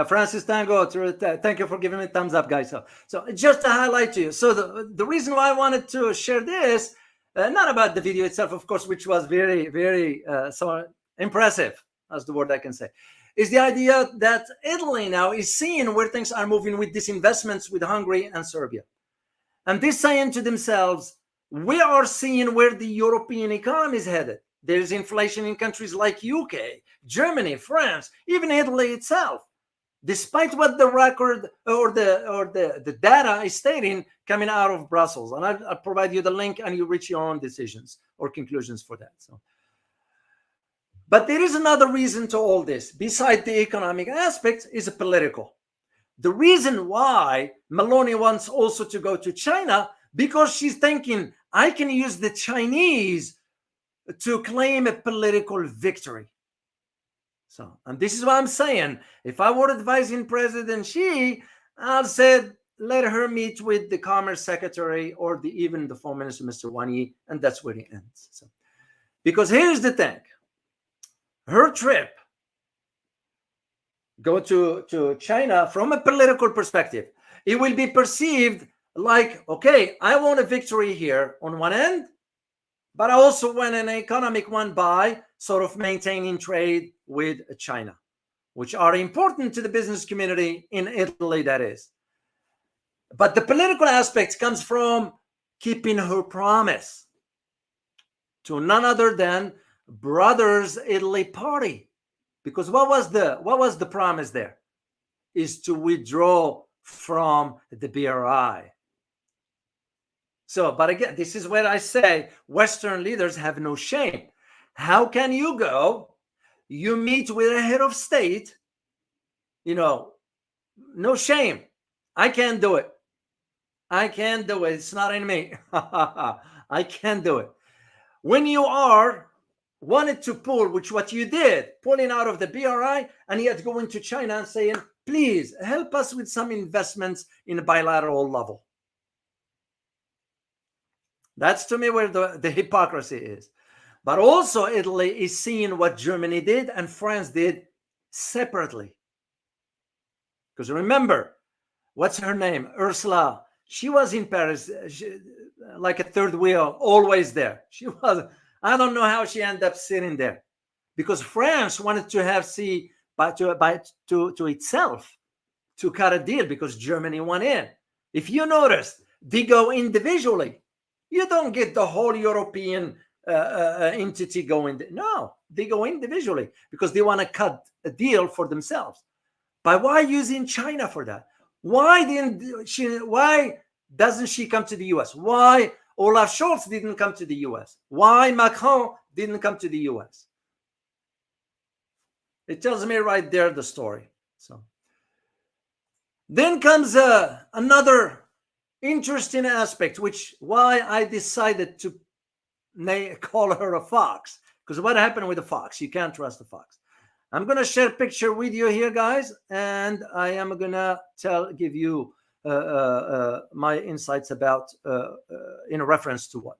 Francis Tango, thank you for giving me a thumbs up, guys. So just to highlight to you, so the reason why I wanted to share this, not about the video itself, of course, which was very, very so impressive, that's the word I can say, is the idea that Italy now is seeing where things are moving with these investments with Hungary and Serbia. And they're saying to themselves, we are seeing where the European economy is headed. There's inflation in countries like UK, Germany, France, even Italy itself. Despite what the record or the data is stating coming out of Brussels. And I'll provide you the link and you reach your own decisions or conclusions for that. So, but there is another reason to all this. Besides the economic aspect is a political. The reason why Maloney wants also to go to China, because she's thinking, I can use the Chinese to claim a political victory. So, and this is what I'm saying. If I were advising President Xi, I'll say, let her meet with the Commerce Secretary or even the Foreign Minister, Mr. Wang Yi, and that's where it ends. So, because here's the thing. Her trip, go to China from a political perspective, it will be perceived like, okay, I want a victory here on one end, but I also want an economic one by sort of maintaining trade with China, which are important to the business community in Italy, that is. But the political aspect comes from keeping her promise to none other than Brothers Italy Party. Because what was the promise there? Is to withdraw from the BRI. So, but again, this is where I say Western leaders have no shame. How can you go, you meet with a head of state, no shame. I can't do it. I can't do it. It's not in me. I can't do it. When you wanted to pull, which what you did, pulling out of the BRI, and yet going to China and saying, please help us with some investments in a bilateral level. That's to me where the hypocrisy is. But also Italy is seeing what Germany did and France did separately. Because remember, what's her name? Ursula. She was in Paris, like a third wheel, always there. She was, I don't know how she ended up sitting there. Because France wanted to have to itself to cut a deal because Germany went in. If you notice, they go individually. You don't get the whole European entity go in. No, they go individually because they want to cut a deal for themselves. But why using China for that? Why doesn't she come to the US? Why Olaf Scholz didn't come to the US? Why Macron didn't come to the US? It tells me right there the story. So then comes another interesting aspect, which why I decided to call her a fox. Because what happened with the fox? You can't trust the fox. I'm going to share a picture with you here, guys, and I am going to give you my insights about in reference to what.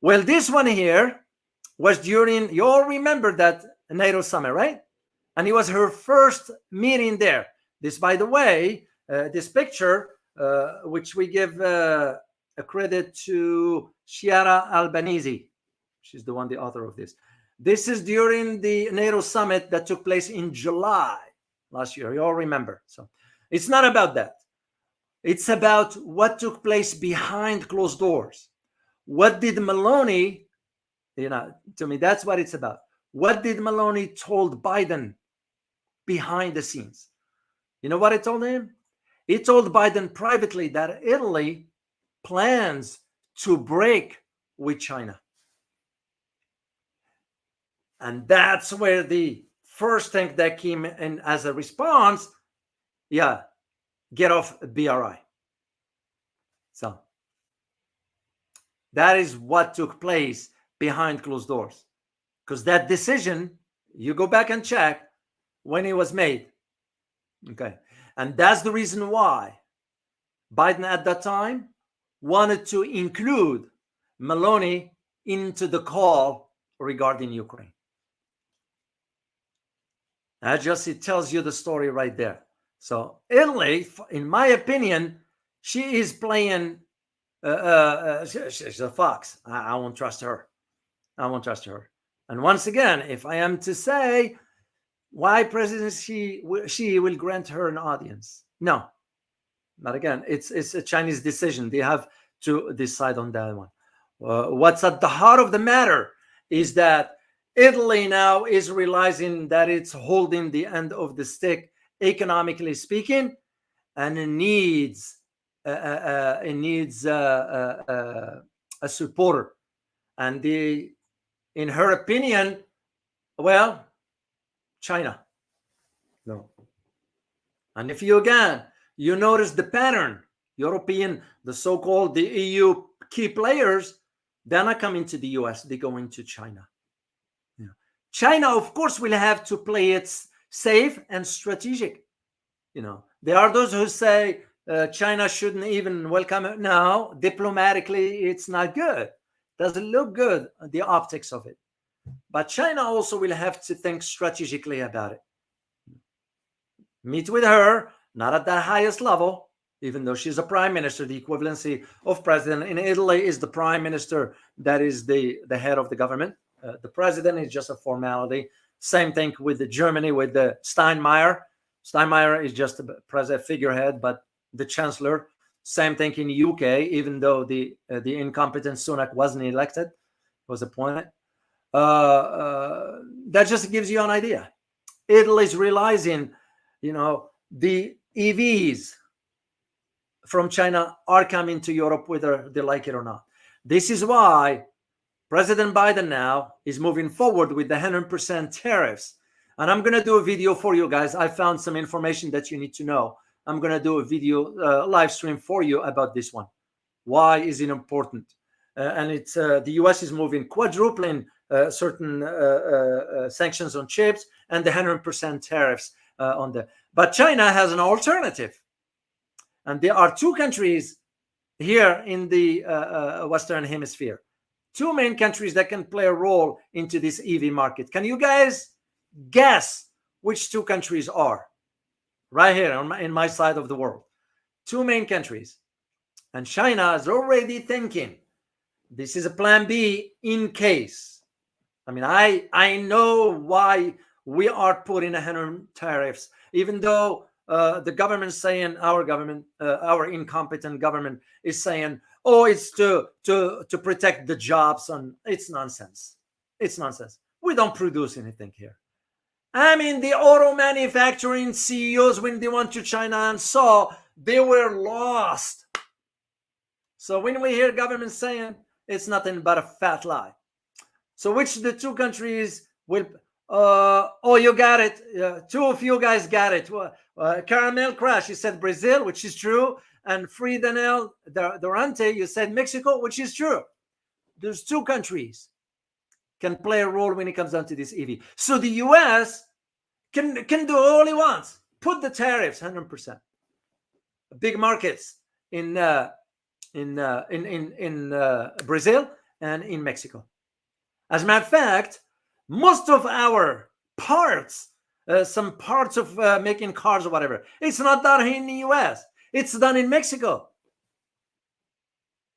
Well, this one here was during, you all remember that NATO summit, right? And it was her first meeting there. This, by the way, this picture, which we give a credit to Chiara Albanese. She's the one, the author of this. This is during the NATO summit that took place in July last year. You all remember. So it's not about that. It's about what took place behind closed doors. What did Maloney, to me, that's what it's about. What did Maloney told Biden behind the scenes? You know what he told him? He told Biden privately that Italy plans to break with China. And that's where the first thing that came in as a response, get off BRI. So that is what took place behind closed doors. Because that decision, you go back and check when it was made. Okay. And that's the reason why Biden at that time wanted to include Maloney into the call regarding Ukraine. It tells you the story right there. So Italy, in my opinion, she is playing, she's a fox. I won't trust her. I won't trust her. And once again, if I am to say why President she will grant her an audience. No, not again. It's a Chinese decision. They have to decide on that one. What's at the heart of the matter is that Italy now is realizing that it's holding the end of the stick, economically speaking, and it needs a supporter. And in her opinion, well, China. No. And if you notice the pattern, European, the so-called the EU key players, they're not coming to the US, they go into China. China, of course, will have to play it safe and strategic. There are those who say China shouldn't even welcome it. No, diplomatically, it's not good. Doesn't look good, the optics of it. But China also will have to think strategically about it. Meet with her, not at that highest level, even though she's a prime minister. The equivalency of president in Italy is the prime minister, that is the head of the government. The president is just a formality. Same thing with the Germany, with the Steinmeier. Steinmeier is just a president figurehead, but the chancellor. Same thing in UK, even though the incompetent Sunak wasn't elected, was appointed. That just gives you an idea. Italy's realizing, the EVs from China are coming to Europe, whether they like it or not. This is why President Biden now is moving forward with the 100% tariffs. And I'm going to do a video for you guys. I found some information that you need to know. I'm going to do a video live stream for you about this one. Why is it important? And it's the US is moving, quadrupling certain sanctions on chips and the 100% tariffs on the. But China has an alternative. And there are two countries here in the Western Hemisphere. Two main countries that can play a role into this EV market. Can you guys guess which two countries are? Right here in my side of the world. Two main countries. And China is already thinking, this is a plan B in case. I mean, I know why we are putting 100 tariffs, even though the government saying, our incompetent government is saying, oh, it's to protect the jobs. It's nonsense. It's nonsense. We don't produce anything here. I mean, the auto manufacturing CEOs, when they went to China and saw, they were lost. So when we hear government saying, it's nothing but a fat lie. So which the two countries will, oh, you got it. Two of you guys got it. Caramel Crash, you said Brazil, which is true. And Free Daniel Durante, you said Mexico, which is true. Those two countries can play a role when it comes down to this EV. So the US can do all it wants. Put the tariffs 100%. Big markets in Brazil and in Mexico. As a matter of fact, most of our parts, some parts of making cars or whatever, it's not done in the US. It's done in Mexico.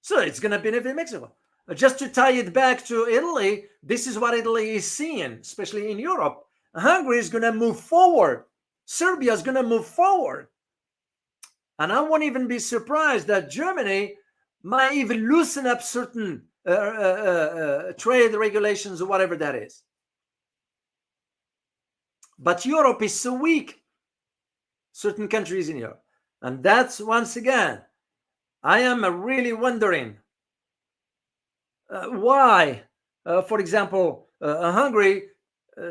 So it's going to benefit Mexico. Just to tie it back to Italy, this is what Italy is seeing, especially in Europe. Hungary is going to move forward. Serbia is going to move forward. And I won't even be surprised that Germany might even loosen up certain trade regulations or whatever that is. But Europe is so weak, certain countries in Europe. And that's, once again, I am really wondering why, for example, Hungary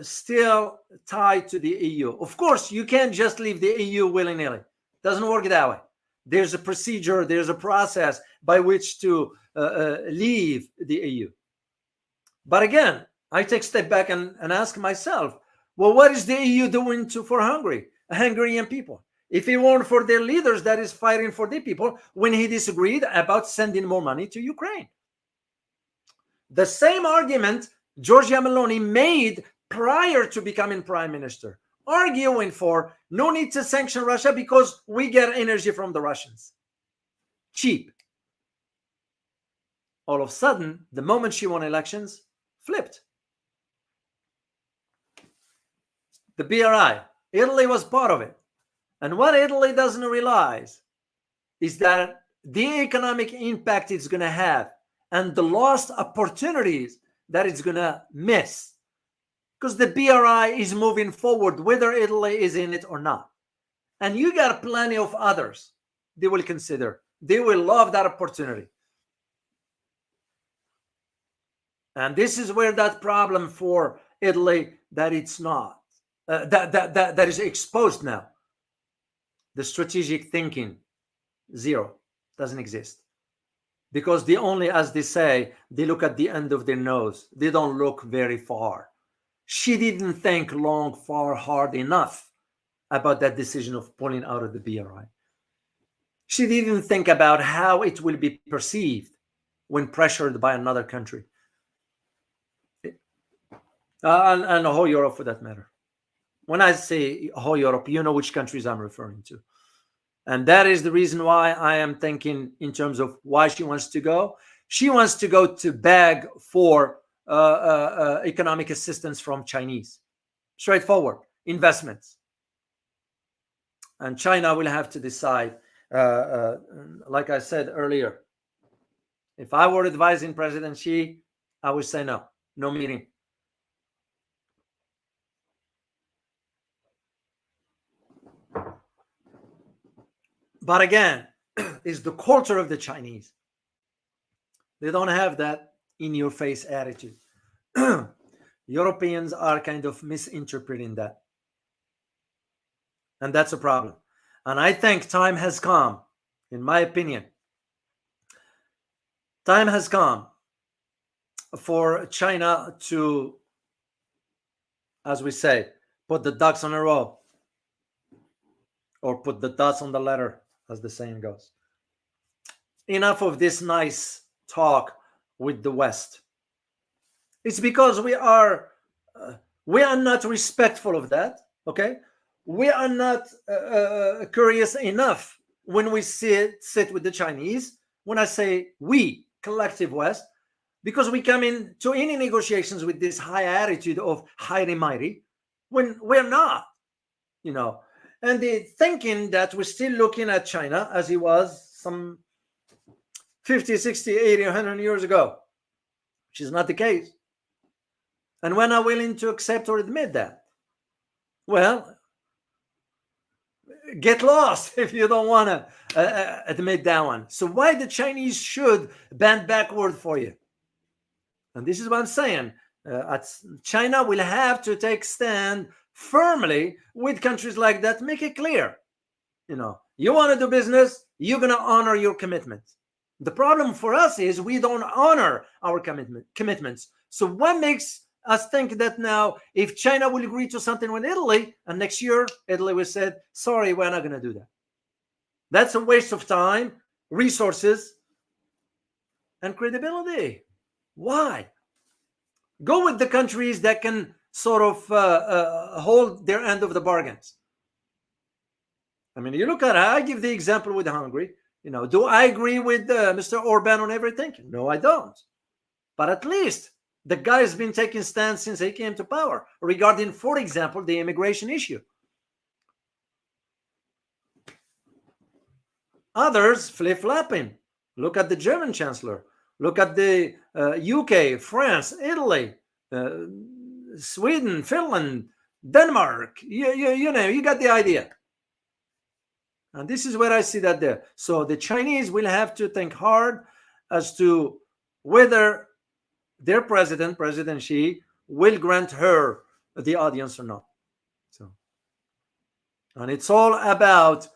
still tied to the EU. Of course, you can't just leave the EU willy-nilly. Doesn't work that way. There's a procedure, there's a process by which to leave the EU. But again, I take a step back and ask myself, well, what is the EU doing for Hungary, Hungarian people? If it weren't for their leaders that is fighting for the people when he disagreed about sending more money to Ukraine. The same argument Giorgia Meloni made prior to becoming prime minister, arguing for no need to sanction Russia because we get energy from the Russians. Cheap. All of a sudden, the moment she won elections, flipped. The BRI, Italy was part of it. And what Italy doesn't realize is that the economic impact it's going to have and the lost opportunities that it's going to miss. Because the BRI is moving forward, whether Italy is in it or not. And you got plenty of others they will consider. They will love that opportunity. And this is where that problem for Italy, that it's not, that is exposed now. The strategic thinking, zero, doesn't exist. Because they only, as they say, they look at the end of their nose. They don't look very far. She didn't think long, far, hard enough about that decision of pulling out of the BRI. She didn't think about how it will be perceived when pressured by another country. And the whole Europe, for that matter. When I say whole Europe, you know which countries I'm referring to. And that is the reason why I am thinking in terms of why she wants to go. She wants to go to beg for economic assistance from Chinese. Straightforward. Investments. And China will have to decide, like I said earlier, if I were advising President Xi, I would say no meeting. But again, it's the culture of the Chinese. They don't have that in-your-face attitude. Europeans are kind of misinterpreting that. And that's a problem. And I think time has come, in my opinion, time has come for China to, as we say, put the ducks on a row, or put the dots on the letter, as the saying goes. Enough of this nice talk with the West. It's because we are not respectful of that, okay? We are not curious enough when we sit with the Chinese. When I say we, collective West, because we come into any negotiations with this high attitude of high and mighty, when we're not, you know. And the thinking that we're still looking at China as it was some 50, 60, 80, 100 years ago, which is not the case. And we're not willing to accept or admit that. Well, get lost if you don't want to admit that one. So why the Chinese should bend backward for you? And this is what I'm saying. China will have to take stand firmly with countries like that. Make it clear. You want to do business, you're going to honor your commitments. The problem for us is we don't honor our commitments. So what makes us think that now if China will agree to something with Italy, and next year Italy will say, sorry, we're not going to do that. That's a waste of time, resources, and credibility. Why? Go with the countries that can sort of hold their end of the bargains. I mean, you look at it, I give the example with Hungary. Do I agree with Mr. Orban on everything? No, I don't. But at least the guy has been taking stands since he came to power regarding, for example, the immigration issue. Others flip-flopping. Look at the German chancellor. Look at the UK, France, Italy, Sweden, Finland, Denmark. You got the idea. And this is where I see that there. So the Chinese will have to think hard as to whether their President Xi, will grant her the audience or not. And it's all about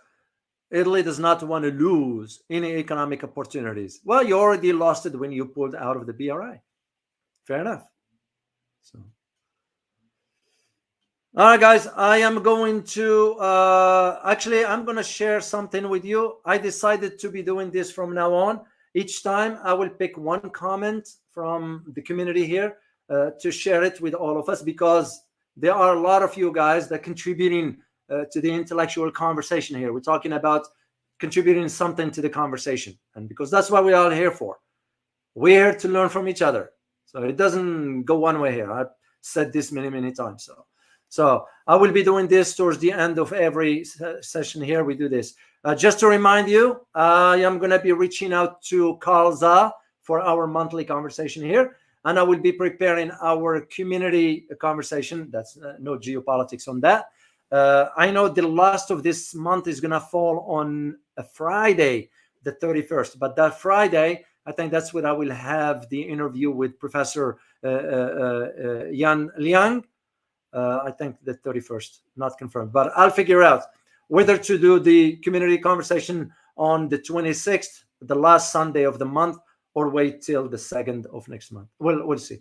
Italy does not want to lose any economic opportunities. Well, you already lost it when you pulled out of the BRI. Fair enough. All right, guys, I am going to, I'm going to share something with you. I decided to be doing this from now on. Each time I will pick one comment from the community here to share it with all of us, because there are a lot of you guys that are contributing to the intellectual conversation here. We're talking about contributing something to the conversation. And because that's what we're all here for. We're here to learn from each other. So it doesn't go one way here. I've said this many, many times. So I will be doing this towards the end of every session here. We do this. Just to remind you, I am going to be reaching out to Carl Za for our monthly conversation here. And I will be preparing our community conversation. That's no geopolitics on that. I know the last of this month is going to fall on a Friday, the 31st. But that Friday, I think that's when I will have the interview with Professor Yan Liang. I think the 31st, not confirmed, but I'll figure out whether to do the community conversation on the 26th, the last Sunday of the month, or wait till the 2nd of next month. We'll see.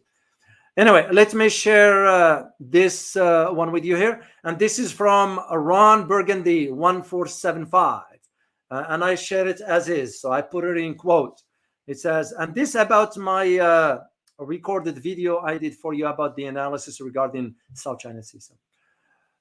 Anyway, let me share this one with you here. And this is from Ron Burgundy 1475. And I share it as is. So I put it in quote. It says, and this about my recorded video I did for you about the analysis regarding South China Sea.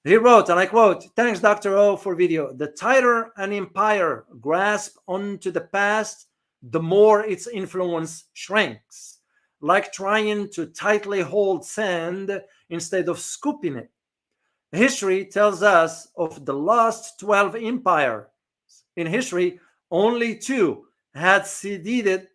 He wrote, and I quote, thanks, Dr. O, for video. The tighter an empire grasps onto the past, the more its influence shrinks, like trying to tightly hold sand instead of scooping it. History tells us of the last 12 empires. In history, only 2 had ceded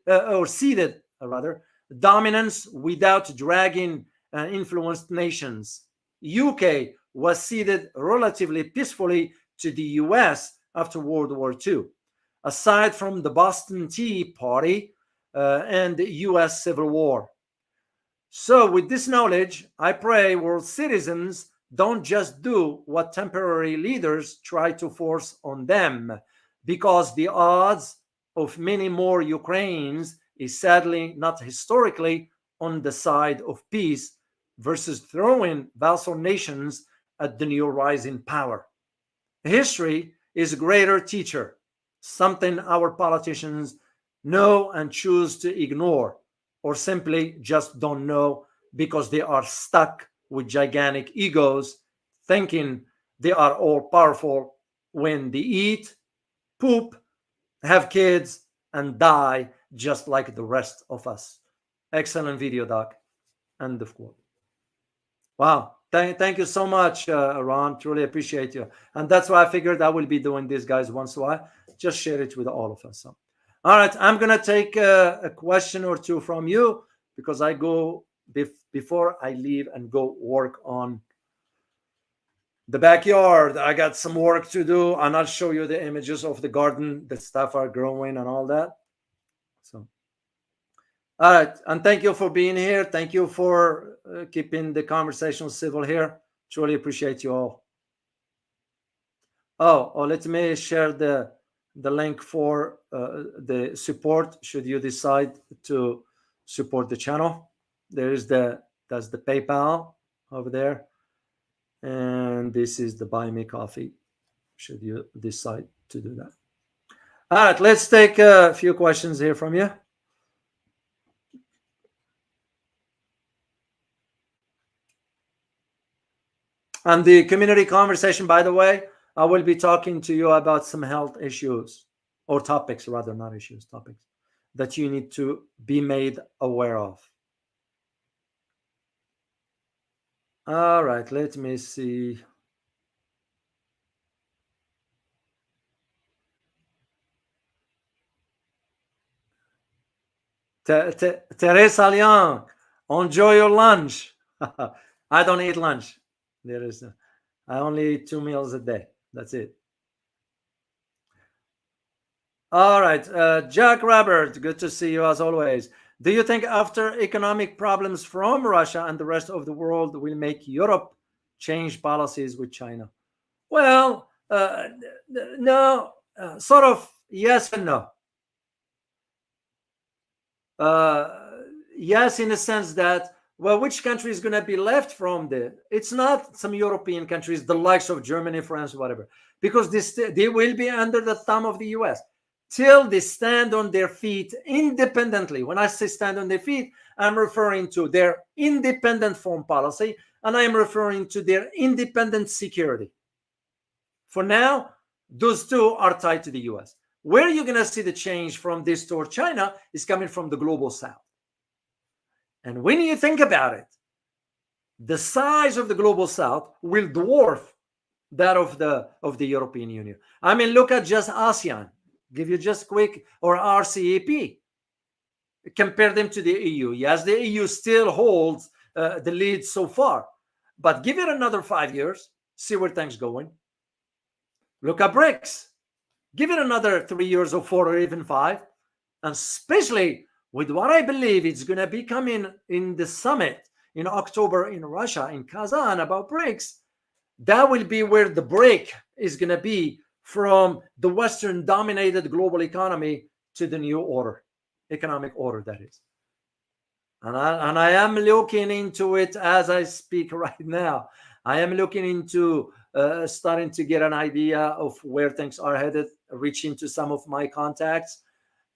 dominance without dragging influenced nations. UK was ceded relatively peacefully to the US after World War II, aside from the Boston Tea Party and the US Civil War. So with this knowledge, I pray world citizens don't just do what temporary leaders try to force on them, because the odds of many more Ukrainians is sadly not historically on the side of peace versus throwing vassal nations at the new rising power. History is a greater teacher, something our politicians know and choose to ignore, or simply just don't know because they are stuck with gigantic egos, thinking they are all powerful when they eat, poop, have kids, and die just like the rest of us. Excellent video, Doc. End of quote. Wow. Thank you so much, Ron. Truly appreciate you. And that's why I figured I will be doing this, guys, once in a while. Just share it with all of us. All right, I'm gonna take a question or two from you because I go before I leave and go work on the backyard. I got some work to do, and I'll show you the images of the garden, the stuff are growing and all that. So, all right, and thank you for being here. Thank you for keeping the conversation civil here. Truly appreciate you all. Oh, let me share the link for the support should you decide to support the channel. That's the PayPal over there, and this is the Buy Me Coffee should you decide to do that. All right, let's take a few questions here from you. And the community conversation, by the way, I will be talking to you about some health issues, or topics rather, not issues, topics that you need to be made aware of. All right, let me see. Teresa Leon, enjoy your lunch. I don't eat lunch. I only eat 2 meals a day. That's it. All right, Jack Robert, good to see you as always. Do you think after economic problems from Russia and the rest of the world will make Europe change policies with China? Well, no, sort of yes and no. Yes, in the sense that, well, which country is going to be left from there? It's not some European countries, the likes of Germany, France, whatever, because they will be under the thumb of the US till they stand on their feet independently. When I say stand on their feet, I'm referring to their independent foreign policy, and I'm referring to their independent security. For now, those two are tied to the US. Where you're going to see the change from this toward China is coming from the global south. And when you think about it, the size of the global south will dwarf that of the European Union. I mean, look at just ASEAN. Give you just quick, or RCEP. Compare them to the EU. Yes, the EU still holds the lead so far, but give it another 5 years, see where things going. Look at BRICS. Give it another 3 years or 4 or even 5, and especially with what I believe is going to be coming in the summit in October in Russia, in Kazan, about BRICS, that will be where the break is going to be from the Western-dominated global economy to the new order, economic order, that is. And I am looking into it as I speak right now. I am looking into starting to get an idea of where things are headed, reaching to some of my contacts.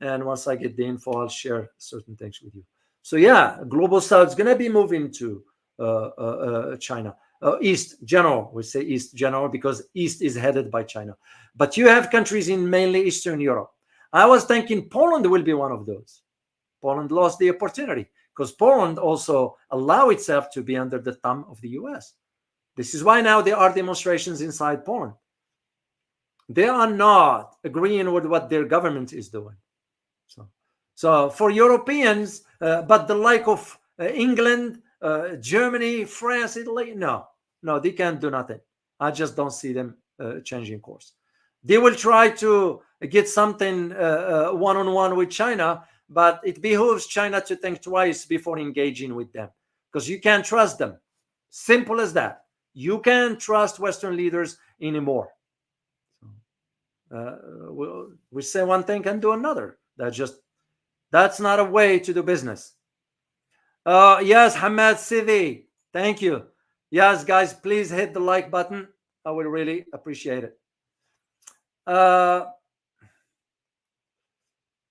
And once I get the info, I'll share certain things with you. So yeah, global south is going to be moving to China. East general, we say East general because East is headed by China. But you have countries in mainly Eastern Europe. I was thinking Poland will be one of those. Poland lost the opportunity because Poland also allowed itself to be under the thumb of the US. This is why now there are demonstrations inside Poland. They are not agreeing with what their government is doing. So for Europeans, but the like of England, Germany, France, Italy, no, they can't do nothing. I just don't see them changing course. They will try to get something one-on-one with China, but it behooves China to think twice before engaging with them because you can't trust them. Simple as that. You can't trust Western leaders anymore. We say one thing and do another. That's not a way to do business. Yes, Hamad Sivi, thank you. Yes, guys, please hit the like button. I would really appreciate it.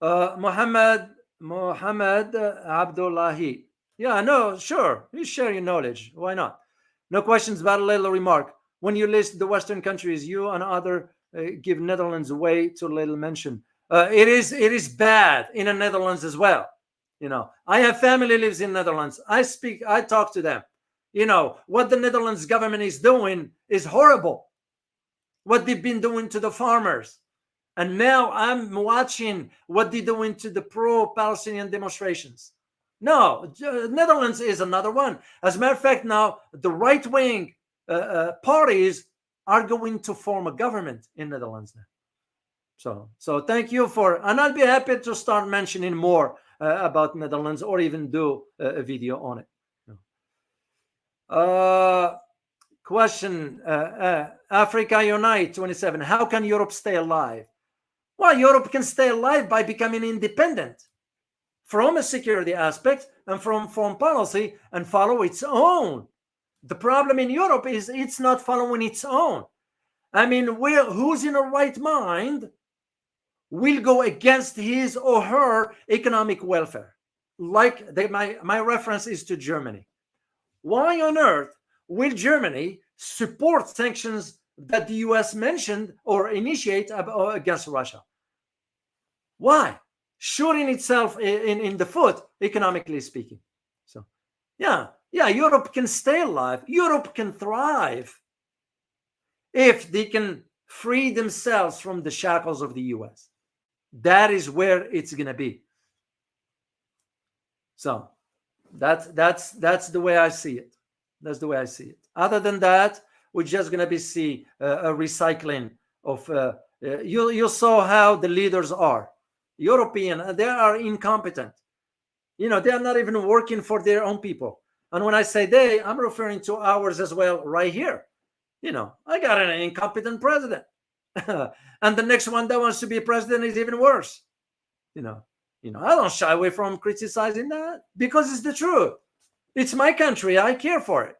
Muhammad Abdullahi. Yeah, no, sure. You share your knowledge. Why not? No questions, but a little remark. When you list the Western countries, you and other give Netherlands way too little mention. It is bad in the Netherlands as well. I have family lives in Netherlands. I talk to them. What the Netherlands government is doing is horrible. What they've been doing to the farmers. And now I'm watching what they're doing to the pro-Palestinian demonstrations. No, Netherlands is another one. As a matter of fact, now the right-wing parties are going to form a government in Netherlands now. So thank you for, and I'll be happy to start mentioning more about Netherlands, or even do a video on it. Question, Africa Unite 27. How can Europe stay alive? Well, Europe can stay alive by becoming independent from a security aspect and from foreign policy, and follow its own. The problem in Europe is it's not following its own. I mean, who's in a right mind will go against his or her economic welfare? Like my reference is to Germany. Why on earth will Germany support sanctions that the US mentioned or initiate against Russia? Why? Shooting itself in the foot, economically speaking. So, yeah, Europe can stay alive. Europe can thrive if they can free themselves from the shackles of the US. That is where it's going to be. So, that's the way I see it. That's the way I see it. Other than that, we're just going to be see a recycling of. You saw how the leaders are. European, they are incompetent. They are not even working for their own people. And when I say they, I'm referring to ours as well right here. I got an incompetent president. And the next one that wants to be president is even worse. I don't shy away from criticizing that, because it's the truth. It's my country. I care for it.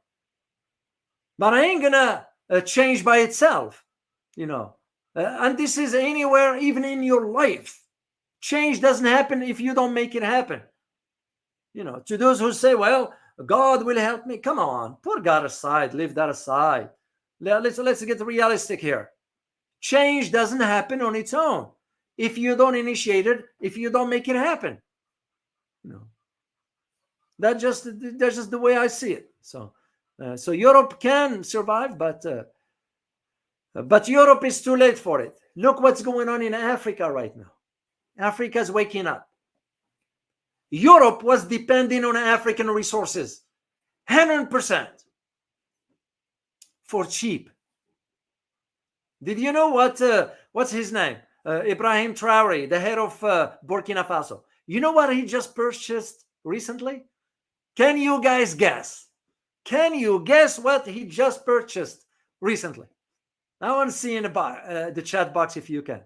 But I ain't gonna change by itself, and this is anywhere, even in your life. Change doesn't happen if you don't make it happen. To those who say, well, God will help me. Come on, put God aside, leave that aside. Let's get realistic here. Change doesn't happen on its own if you don't initiate it, if you don't make it happen. That's just the way I see it. So Europe can survive, but Europe is too late for it. Look what's going on in Africa right now. Africa is waking up. Europe was depending on African resources 100% for cheap. Did you know what's his name? Ibrahim Traore, the head of Burkina Faso. You know what he just purchased recently? Can you guys guess? Can you guess what he just purchased recently? I want to see in the chat box if you can.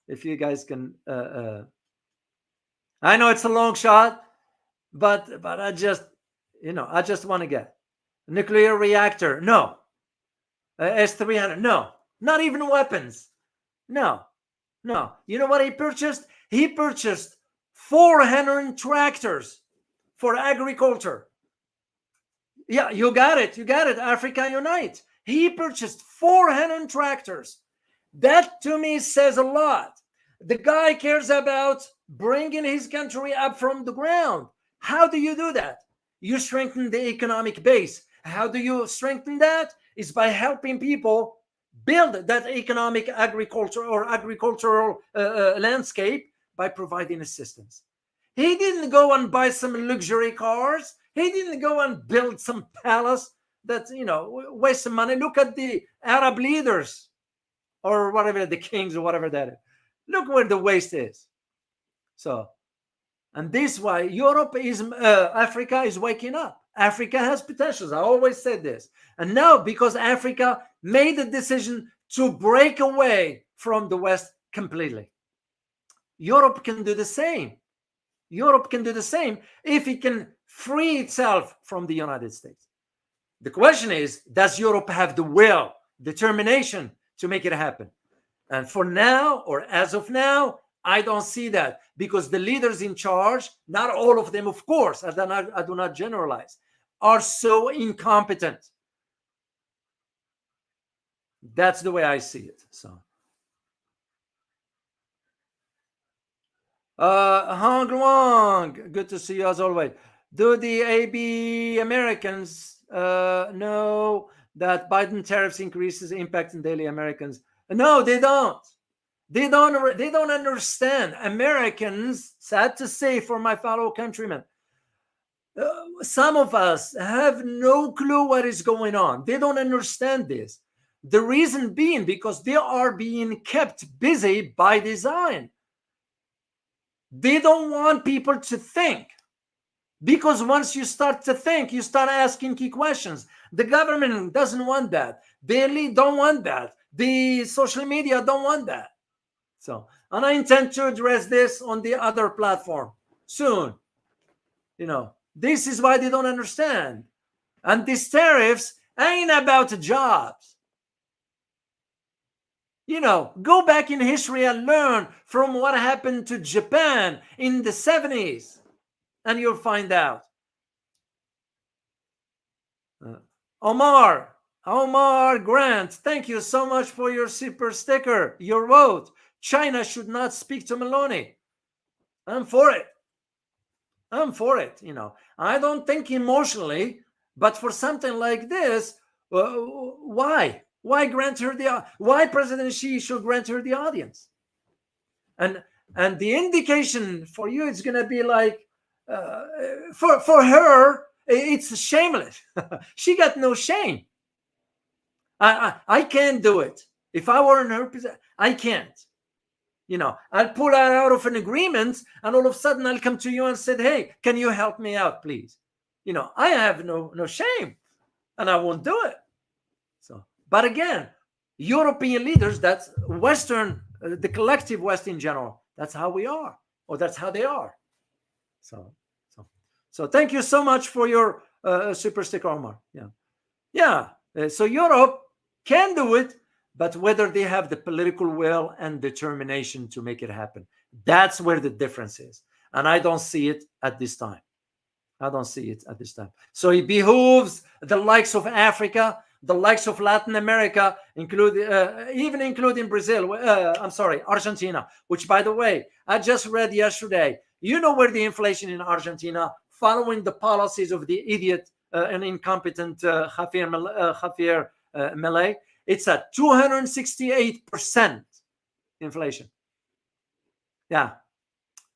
If you guys can. I know it's a long shot, but I just want to get. Nuclear reactor, no. S-300, no. Not even weapons. No. You know what he purchased? He purchased 400 tractors for agriculture. Yeah, you got it. Africa Unite. He purchased 400 tractors. That to me says a lot. The guy cares about bringing his country up from the ground. How do you do that? You strengthen the economic base. How do you strengthen that? It's by helping people build that economic agriculture or agricultural landscape by providing assistance. He didn't go and buy some luxury cars. He didn't go and build some palace that, waste some money. Look at the Arab leaders or whatever, the kings or whatever that is. Look where the waste is. So, and this is why Africa is waking up. Africa has potentials. I always said this. And now, because Africa made the decision to break away from the West completely, Europe can do the same. Europe can do the same if it can free itself from the United States. The question is, does Europe have the will, determination to make it happen? And for now, or as of now, I don't see that, because the leaders in charge, not all of them, of course, I do not generalize, are so incompetent. That's the way I see it. So, Hong Luang, good to see you as always. Do the AB Americans know that Biden tariffs increases impacting daily Americans? No, they don't. They don't understand. Americans, sad to say for my fellow countrymen, some of us have no clue what is going on. They don't understand this. The reason being because they are being kept busy by design. They don't want people to think. Because once you start to think, you start asking key questions. The government doesn't want that. The elite don't want that. The social media don't want that. So, and I intend to address this on the other platform soon. This is why they don't understand. And these tariffs ain't about jobs. Go back in history and learn from what happened to Japan in the 70s. And you'll find out. Omar Grant, thank you so much for your super sticker, your vote. China should not speak to Maloney. I'm for it. I don't think emotionally, but for something like this, why grant her why President Xi should grant her the audience? And the indication for you, it's going to be like, for her, it's shameless. She got no shame. I can't do it. If I were in her position, I can't. I'll pull her out of an agreement, and all of a sudden I'll come to you and say, hey, can you help me out, please? I have no shame, and I won't do it. So, but again, European leaders, that's Western, the collective West in general, that's how we are, or that's how they are. So thank you so much for your super sticker, Omar. So Europe can do it, but whether they have the political will and determination to make it happen, that's where the difference is. And I don't see it at this time. So it behooves the likes of Africa, the likes of Latin America, even including Brazil. Argentina, which, by the way, I just read yesterday. Where the inflation in Argentina, following the policies of the idiot and incompetent Javier Milei, it's at 268% inflation. Yeah.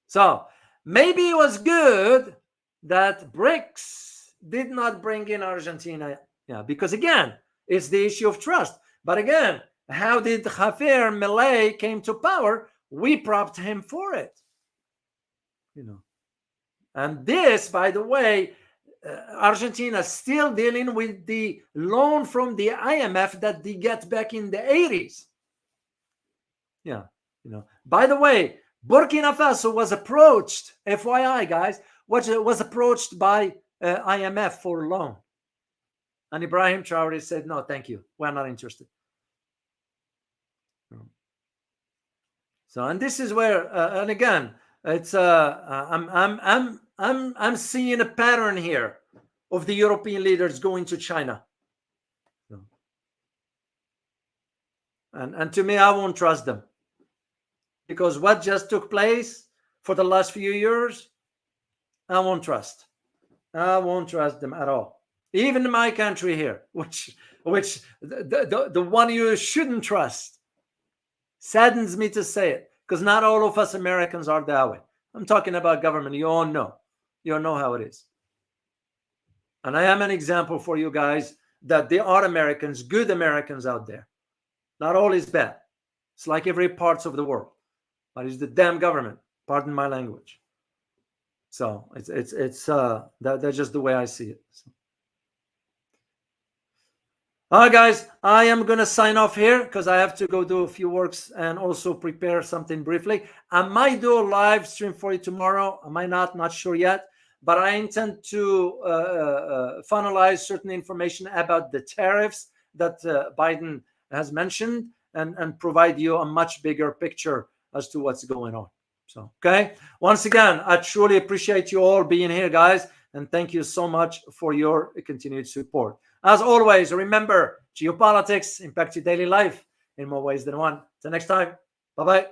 So maybe it was good that BRICS did not bring in Argentina. Yeah, because again, it's the issue of trust. But again, how did Javier Milei came to power? We propped him for it. And this, by the way, Argentina still dealing with the loan from the IMF that they get back in the 80s. Yeah, By the way, Burkina Faso was approached, FYI, guys, was approached by IMF for a loan. And Ibrahim Traore said, no, thank you. We're not interested. So, and this is where, and again, it's I'm seeing a pattern here of the European leaders going to China. And to me, I won't trust them. Because what just took place for the last few years, I won't trust them at all. Even in my country here, which the one you shouldn't trust. Saddens me to say it, because not all of us Americans are that way. I'm talking about government. You all know how it is. And I am an example for you guys that there are Americans, good Americans out there. Not all is bad. It's like every parts of the world. But it's the damn government. Pardon my language. So it's that's just the way I see it. So. All right, guys, I am going to sign off here because I have to go do a few works and also prepare something briefly. I might do a live stream for you tomorrow. I might not sure yet. But I intend to finalize certain information about the tariffs that Biden has mentioned and provide you a much bigger picture as to what's going on. So, okay. Once again, I truly appreciate you all being here, guys. And thank you so much for your continued support. As always, remember, geopolitics impact your daily life in more ways than one. Till next time. Bye-bye.